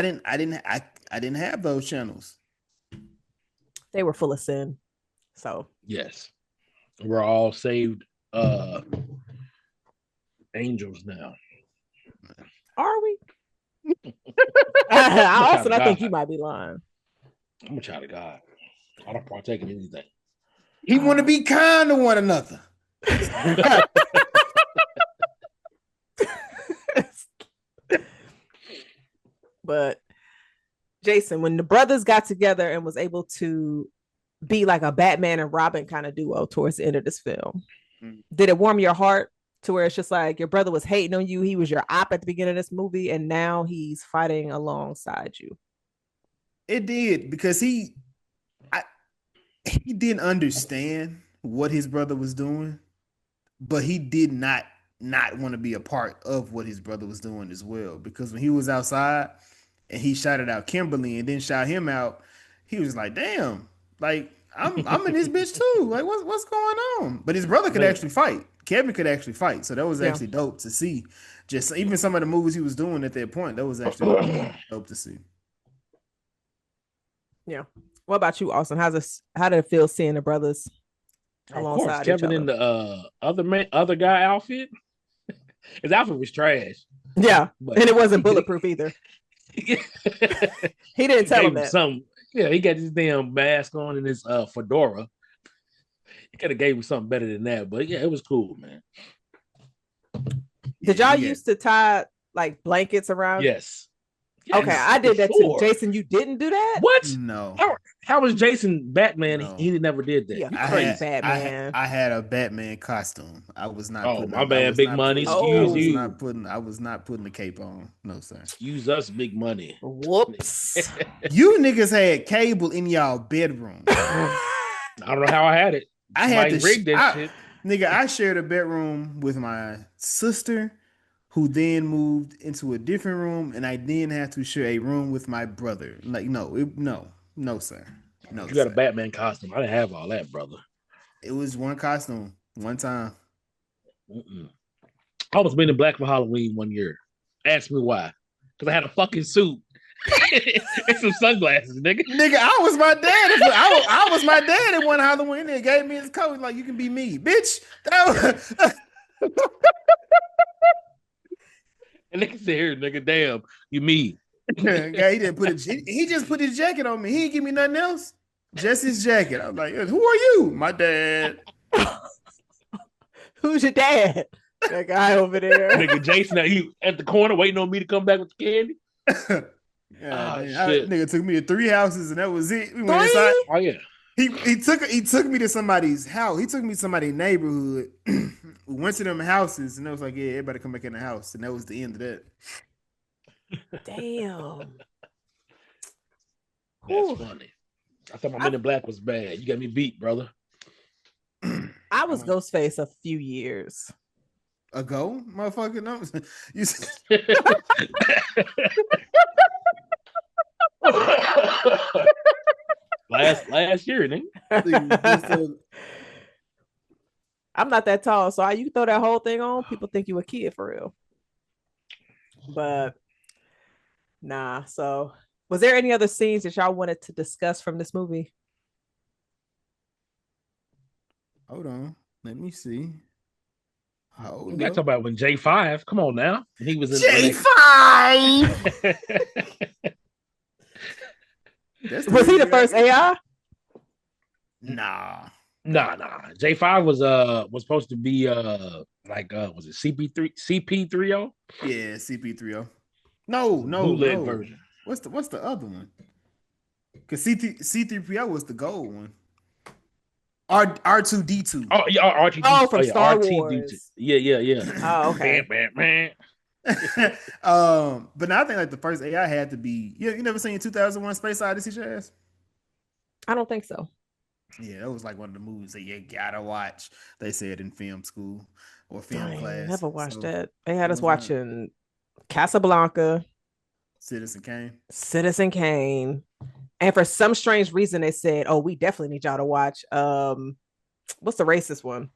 didn't have those channels. They were full of sin. So Yes. We're all saved angels now. are we? I'm Austin, I think you might be lying. a child of God. I don't partake in anything. He want to be kind to one another. But Jason, when the brothers got together and was able to be like a Batman and Robin kind of duo towards the end of this film, did it warm your heart to where it's just like your brother was hating on you, he was your op at the beginning of this movie, and now he's fighting alongside you? It did, because he didn't understand what his brother was doing, but he did not want to be a part of what his brother was doing as well. Because when he was outside and he shouted out Kimberly and then shot him out, he was like, "Damn, like I'm in this bitch too. Like what's going on?" But his brother could actually fight. Kevin could actually fight, so that was actually dope to see. Just even some of the moves he was doing at that point, that was actually dope to see. Yeah. What about you, Austin? How did it feel seeing the brothers alongside Of course, Kevin in the other guy outfit. His outfit was trash. Yeah, but and it wasn't bulletproof either. He didn't tell him that. Something. Yeah, he got his damn mask on and his fedora. He could have gave him something better than that, but yeah, it was cool, man. Did y'all used to tie like blankets around? Yes. Okay, I did that too. Jason, you didn't do that? What? No. How was Jason Batman? No. He never did that. Yeah, crazy Batman. I had a Batman costume. I was not. Oh, my bad, Big Money. Excuse you. I was not putting the cape on. No, sir. Excuse us, Big Money. Whoops. You niggas had cable in y'all bedroom. I don't know how I had it. I had to rig that shit. Nigga, I shared a bedroom with my sister, who then moved into a different room, and I then had to share a room with my brother. Like, no, sir. No, you got a Batman costume. I didn't have all that, brother. It was one costume, one time. I almost been in black for Halloween one year. Ask me why. Because I had a fucking suit and some sunglasses, nigga. Nigga, I was my dad. I was my dad in one Halloween. They gave me his coat. Like, you can be me, bitch. And nigga said, "Here, nigga, damn, you me." Yeah, he just put his jacket on me. He didn't give me nothing else. Just his jacket. I was like, "Who are you?" My dad. Who's your dad? That guy over there. Nigga Jason, he at the corner waiting on me to come back with the candy. Shit. Nigga took me to 3 houses and that was it. We went inside. Oh yeah. He took me to somebody's house. He took me to somebody's neighborhood. We went to them houses and it was like, yeah, everybody come back in the house. And that was the end of that. Damn. That's funny. I thought my Men in Black was bad. You got me beat, brother. I was Ghostface a few years ago, motherfucker. No, you. last year, nigga. I'm not that tall, so you throw that whole thing on, people think you a kid for real. But nah. So, was there any other scenes that y'all wanted to discuss from this movie? Hold on, let me see. You got to talk about when J5. Come on now, when he was in J5. Was he the first AI? Nah. J5 was supposed to be was it CP30? Yeah, CP30. No. Bootleg version. What's the other one? Because C3PO was the gold one. R2D2. Oh yeah, R2D2. Oh, from Star Wars. Yeah. Oh, okay. Man. But now I think like the first AI had to be. You never seen 2001: Space Odyssey, Jazz? I don't think so. Yeah, that was like one of the movies that you gotta watch. They said in film school or film class. Never watched that. They had us watching Casablanca, Citizen Kane, and for some strange reason they said, "Oh, we definitely need y'all to watch." What's the racist one?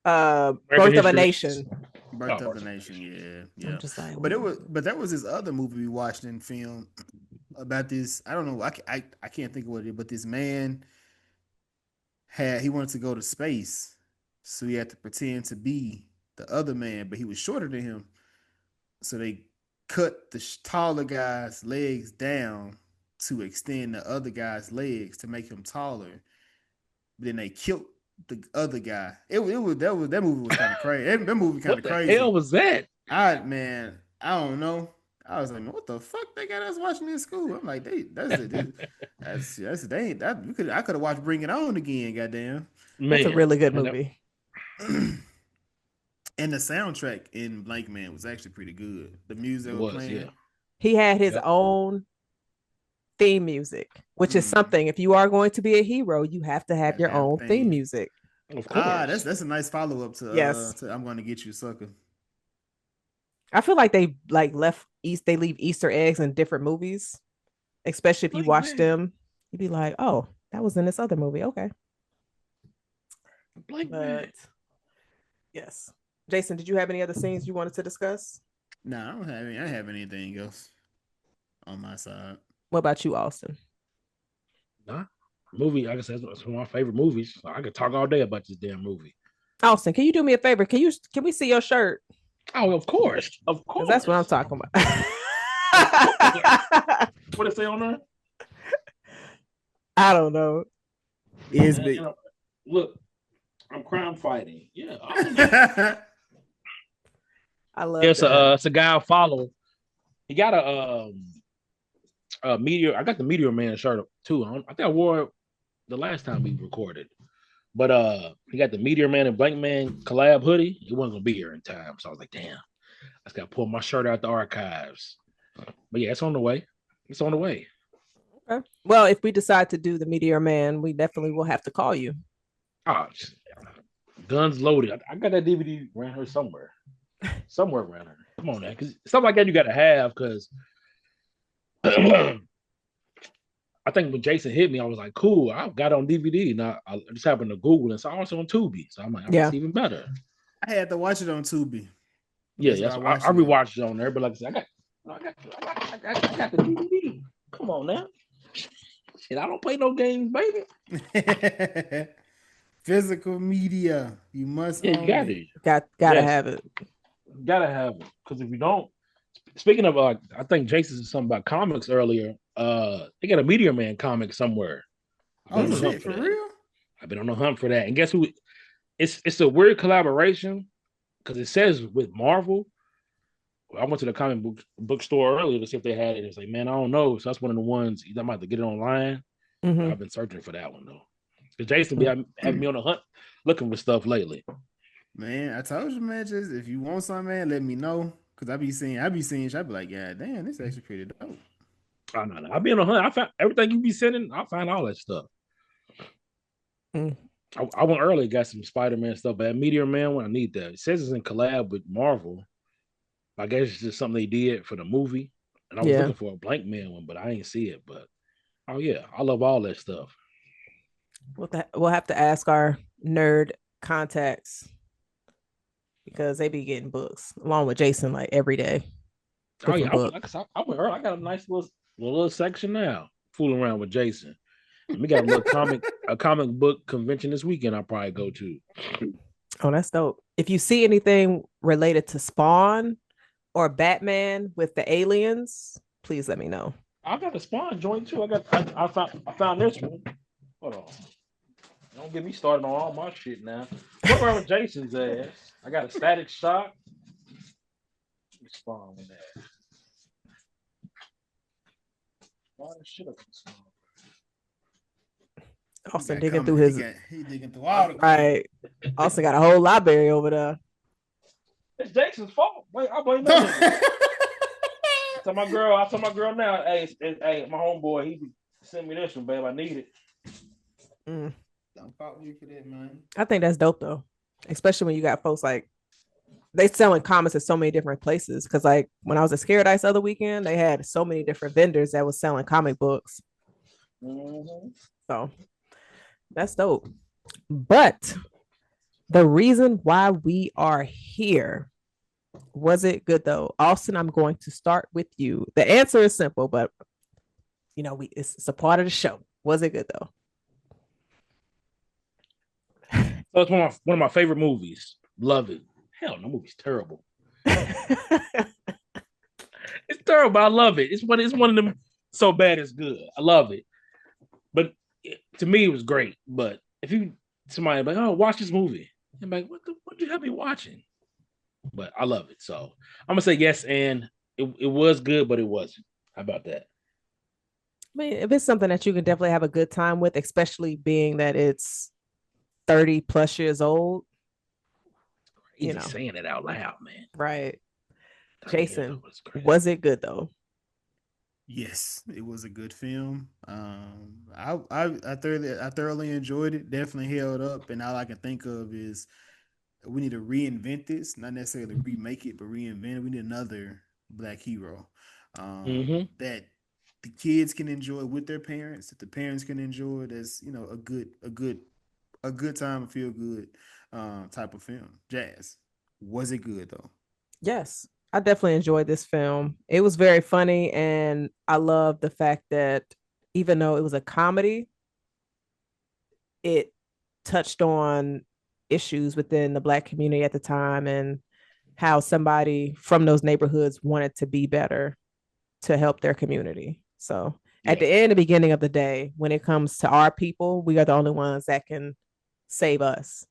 Birth of a Nation. Birth of a Nation. Yeah. I'm just like, but that was his other movie we watched in film. about this. I don't know. I can't think of what it is, but this man he wanted to go to space, so he had to pretend to be the other man, but he was shorter than him. So they cut the taller guy's legs down to extend the other guy's legs to make him taller. But then they killed the other guy. That movie was kind of crazy. That movie kind of crazy. What the hell was that? I don't know. I was like, man, what the fuck they got us watching in school? I'm like, I could have watched Bring It On again, goddamn. Man, that's a really good movie. And the soundtrack in Blankman was actually pretty good. The music was playing. Yeah. He had his own theme music, which is something. If you are going to be a hero, you have to have your own theme music. Of course. That's a nice follow up to yes. To I'm Going to Get You, Sucker. I feel like they leave Easter eggs in different movies, especially if you watch them. You'd be like, oh, that was in this other movie. Okay. But yes. Jason, did you have any other scenes you wanted to discuss? No, I don't have anything else on my side. What about you, Austin? Nah. Movie, like I said, it's one of my favorite movies. So I could talk all day about this damn movie. Austin, can you do me a favor? Can we see your shirt? Oh, of course. Of course. That's what I'm talking about. What it say on there? I don't know. It's big. Look, I'm crime fighting. Yeah. I love it's a guy I follow. He got a Meteor. I got the Meteor Man shirt too. I think I wore it the last time we recorded. But he got the Meteor Man and Blankman collab hoodie. He wasn't gonna be here in time, so I was like, "Damn, I just gotta pull my shirt out the archives." But yeah, it's on the way. It's on the way. Okay. Well, if we decide to do the Meteor Man, we definitely will have to call you. Oh, guns loaded. I got that DVD around here somewhere. Somewhere around here. Come on, man, because something like that you gotta have. Because I think when Jason hit me, I was like, cool, I got it on DVD. Now I just happened to Google and saw it on Tubi. So I'm like, it's even better. I had to watch it on Tubi. Yeah, I rewatched it on there, but like I said, I got the DVD. Come on now. Shit, I don't play no games, baby. Physical media. You must own it. Gotta have it. Gotta have it. Because if you don't, speaking of I think Jason said something about comics earlier. They got a Meteor Man comic somewhere. Oh shit, for real? I've been on the hunt for that. And guess who? It's a weird collaboration because it says with Marvel. I went to the comic book store earlier to see if they had it. It's like, man, I don't know. So that's one of the ones I might have to get it online. Mm-hmm. I've been searching for that one though. Because Jason be having me on the hunt looking for stuff lately. Man, I told you, man, just if you want something, man, let me know. Cause I be seeing, I be like, yeah, damn, this is actually pretty dope. Oh, no. I be on the hunt. I found everything you be sending. I find all that stuff. I went early, got some Spider-Man stuff, but Meteor Man one, I need that. It says it's in collab with Marvel. I guess it's just something they did for the movie. And I was looking for a Blankman one, but I ain't see it. But oh yeah, I love all that stuff. We'll have to ask our nerd contacts because they be getting books along with Jason like every day. Oh yeah, I went early. I got a nice little section now, fooling around with Jason. And we got a comic book convention this weekend. I'll probably go to. Oh, that's dope. If you see anything related to Spawn or Batman with the aliens, please let me know. I got a Spawn joint too. I found this one. Hold on. Don't get me started on all my shit now. What around with Jason's ass? I got a Static Shock. Spawn with that. Why the shit up Spawn? Austin digging through his. He digging through all the right. Austin got a whole library over there. It's Jason's fault. Wait, I blame that. I tell my girl now. Hey, my homeboy, he sent me this one, babe. I need it. Don't fault you for that, man. I think that's dope though, especially when you got folks like they selling comics at so many different places. Because like when I was at Scared Ice the other weekend, they had so many different vendors that was selling comic books. So that's dope. But the reason why we are here, was it good though? Austin, I'm going to start with you. The answer is simple, but it's a part of the show. Was it good though? So it's one of my favorite movies. Love it. Hell, no movie's terrible. It's terrible, but I love it. It's one of them so bad it's good. I love it. But to me, it was great. But if somebody like, oh, watch this movie, I'm like, what you have me watching? But I love it. So I'm gonna say yes, and it was good, but it wasn't. How about that? I mean, if it's something that you can definitely have a good time with, especially being that it's 30 plus years old. Easy saying it out loud, man. Right. Jason, was it good though? Yes, it was a good film. I thoroughly enjoyed it. Definitely held up, and all I can think of is we need to reinvent this, not necessarily remake it, but reinvent it. We need another Black hero that the kids can enjoy with their parents, that the parents can enjoy. That's a good time, a feel good type of film. Jazz, was it good though? Yes, I definitely enjoyed this film. It was very funny, and I love the fact that even though it was a comedy, it touched on issues within the Black community at the time and how somebody from those neighborhoods wanted to be better to help their community. So at the end, the beginning of the day, when it comes to our people, we are the only ones that can save us,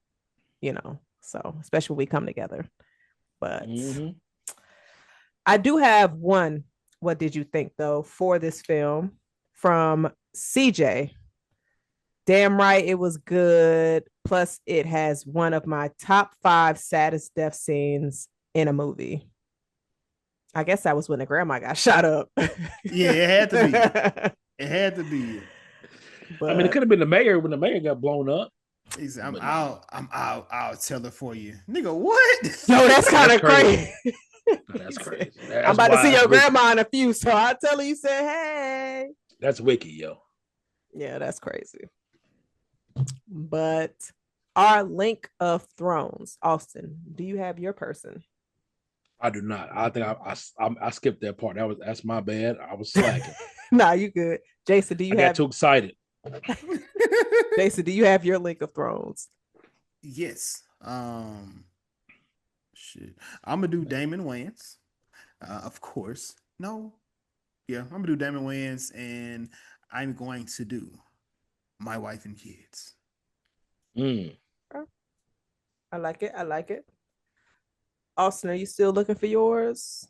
so especially when we come together. But I do have one. What did you think though for this film from CJ? Damn right, it was good. Plus, it has one of my top 5 saddest death scenes in a movie. I guess that was when the grandma got shot up. Yeah, it had to be. It had to be. But, I mean, it could have been the mayor when the mayor got blown up. He said, I'll tell her for you. Nigga, what? No, that's kind of crazy. No, that's crazy. I'm about to see your grandma in a few, so I'll tell her you said, hey. That's wiki, yo. Yeah, that's crazy. But our Link of Thrones, Austin, do you have your person? I do not. I think I skipped that part. That's my bad. I was slacking. Nah, you good. Jason, do you I got too excited. Jason, do you have your Link of Thrones? Yes. Shit. I'm gonna do Damon Wayans. Of course. No. Yeah, I'm gonna do Damon Wayans, and I'm going to do My Wife and Kids. I like it. I like it. Austin, are you still looking for yours?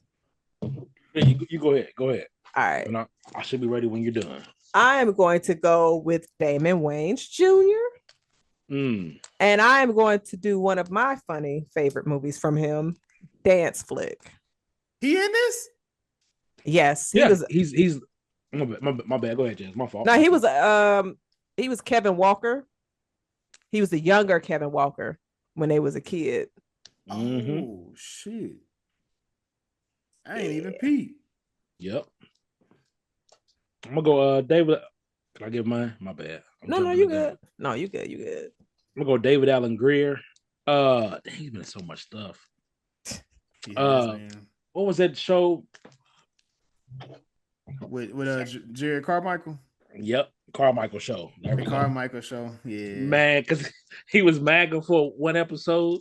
You go ahead. Go ahead. All right. And I should be ready when you're done. I am going to go with Damon Wayans Jr. And I am going to do one of my funny favorite movies from him, Dance Flick. He in this? Yes. He's my bad. Go ahead, Jess. My fault. No, he was Kevin Walker. He was the younger Kevin Walker when they was a kid. Oh shit. I ain't even peep. Yep. I'm gonna go David. Can I give mine? My bad. No, you good. No, you good. You good. I'm gonna go David Allen Grier. He's been in so much stuff. What was that show? With Jared Carmichael? Yep. Carmichael show. The Carmichael show. Yeah. Man, because he was MAGA for one episode.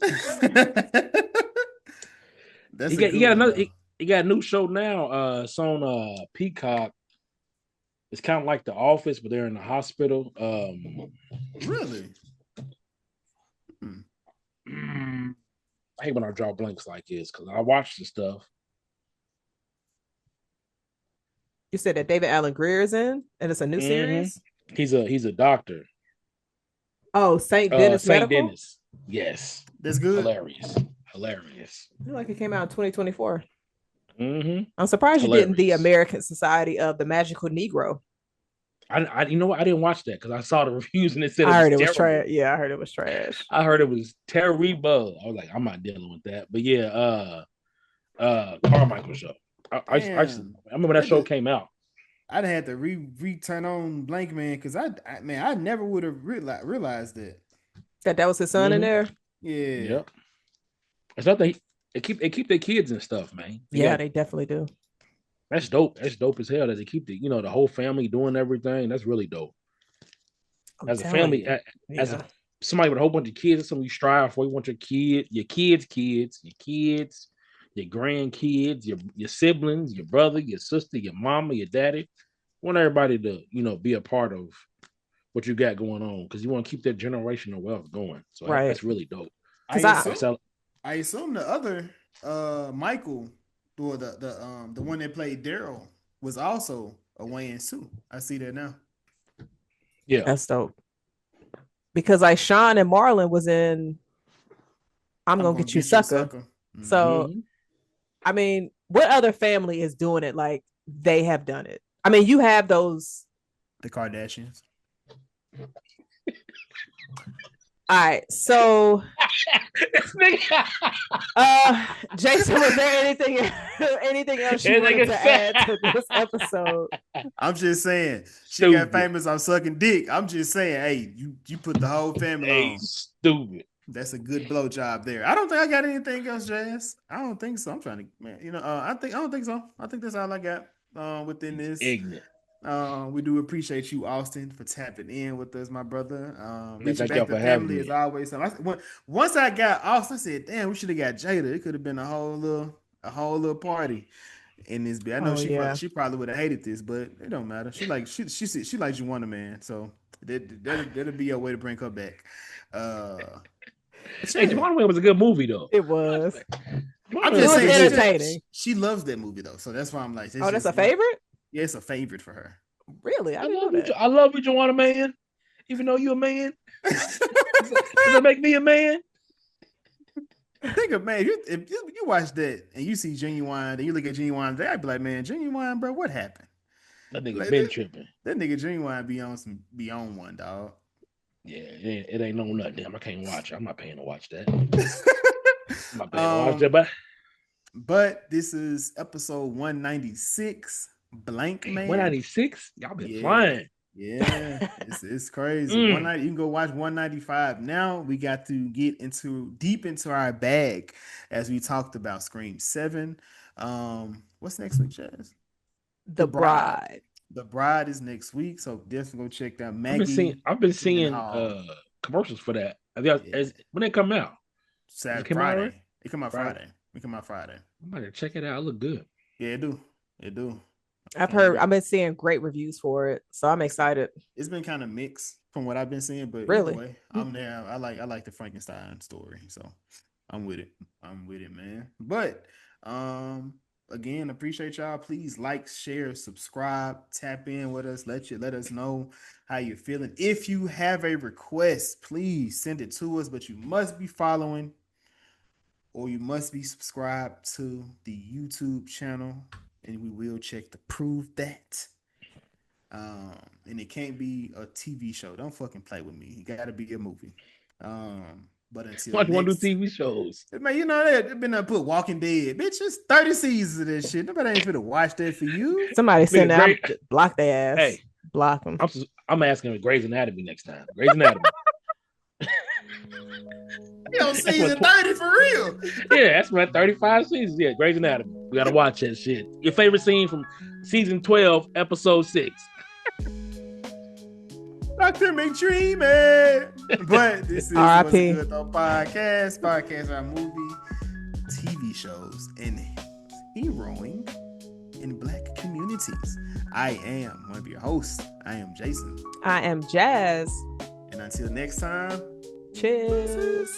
He got a new show now. It's on Peacock. It's kind of like The Office, but they're in the hospital. Really? I hate when I draw blanks like this because I watch the stuff. You said that David Allen Greer is in, and it's a new series. He's a doctor. Oh, St. Dennis St. Dennis. Yes, that's good. Hilarious. I feel like it came out in 2024. I'm surprised you didn't the American Society of the Magical Negro. I you know what? I didn't watch that because I saw the reviews and it said I heard it was trash. Yeah, I heard it was trash. I heard it was terrible. I was like, I'm not dealing with that. But yeah, Carmichael show. I remember that show came out. I'd had to return on Blankman because I never would have realized that was his son in there. Yeah. Yep. It's not that they keep their kids and stuff, man. They definitely do. That's dope. That's dope as hell that they keep the the whole family doing everything. That's really dope. I'm As a telling family, you. as Yeah. somebody with a whole bunch of kids, that's something you strive for. You want your kids, your grandkids, your siblings, your brother, your sister, your mama, your daddy. You want everybody to be a part of what you got going on because you want to keep that generational wealth going. So Right. that's really dope. I 'Cause assume, I assume the other Michael, or the one that played Darryl, was also a Wayans too. I see that now. Yeah. That's dope. Because like Sean and Marlon was in I'm gonna get you sucker. So Mhm. I mean, what other family is doing it like they have done it? I mean, you have those. The Kardashians. All right, so This nigga. Jason, was there anything else you wanted to add to this episode? I'm just saying, she Stupid. got famous on sucking dick. I'm just saying, hey, you put the whole family on. Stupid. That's a good blowjob there. I don't think I got anything else, Jazz. I don't think so. I'm trying to, man. I don't think so. I think that's all I got within this. Ignorant. We do appreciate you, Austin, for tapping in with us, my brother. Reaching thank y'all back to for having family me. is always something. Once I got Austin, I said, "Damn, we should have got Jada. It could have been a whole little party in this bit." I know she probably would have hated this, but it don't matter. She likes Juwanna Man, so that'll be a way to bring her back. Hey, Juwanna Man was a good movie though. It was. I'm just saying, entertaining. She loves that movie though, so that's why I'm like, oh, that's a favorite? Yeah, it's a favorite for her. Really? I love you, I love you, Juwanna Man. Even though you're a man, does it make me a man? Think of man, if you watch that and you see Genuine, then you look at Genuine, I'd be like, man, Genuine, bro, what happened? That nigga been tripping. That nigga Genuine be on one, dog. Yeah, it ain't no nothing. Damn, I can't watch it. I'm not paying to watch that. I'm not paying to watch that, but this is episode 196. Blankman. 196? Y'all been flying. Yeah, it's crazy. You can go watch 195. Now we got to get deep into our bag as we talked about Scream 7. What's next week, Chaz? The Bride. The Bride is next week, so definitely go check that. Maggie. I've been seeing commercials for that. When they come out? Friday. It come out Friday. I'm about to check it out. It look good. Yeah, it do. I've been seeing great reviews for it, so I'm excited. It's been kind of mixed from what I've been seeing, but really, anyway, I'm there. I like the Frankenstein story, so I'm with it. Man. But again, appreciate y'all. Please like, share, subscribe, tap in with us. Let us know how you're feeling. If you have a request, please send it to us. But you must be following, or you must be subscribed to the YouTube channel. And we will check to prove that. And it can't be a TV show. Don't fucking play with me. It gotta be a movie. But until why do you want to do TV shows? Man, they've been put Walking Dead. Bitch, it's 30 seasons of this shit. Nobody ain't finna watch that for you. Somebody send out, block their ass. Hey, block them. I'm asking Grey's Anatomy next time. Grey's Anatomy. Season 30 for real. Yeah, that's my 35 seasons. Yeah, Grey's Anatomy. We gotta watch that shit. Your favorite scene from season 12, episode 6. Dr. McDreamy. But this is What's R.I.P. Good Though podcast. Podcasts are movie, TV shows, and heroing in Black communities. I am one of your hosts. I am Jason. I am Jazz. And until next time, cheers.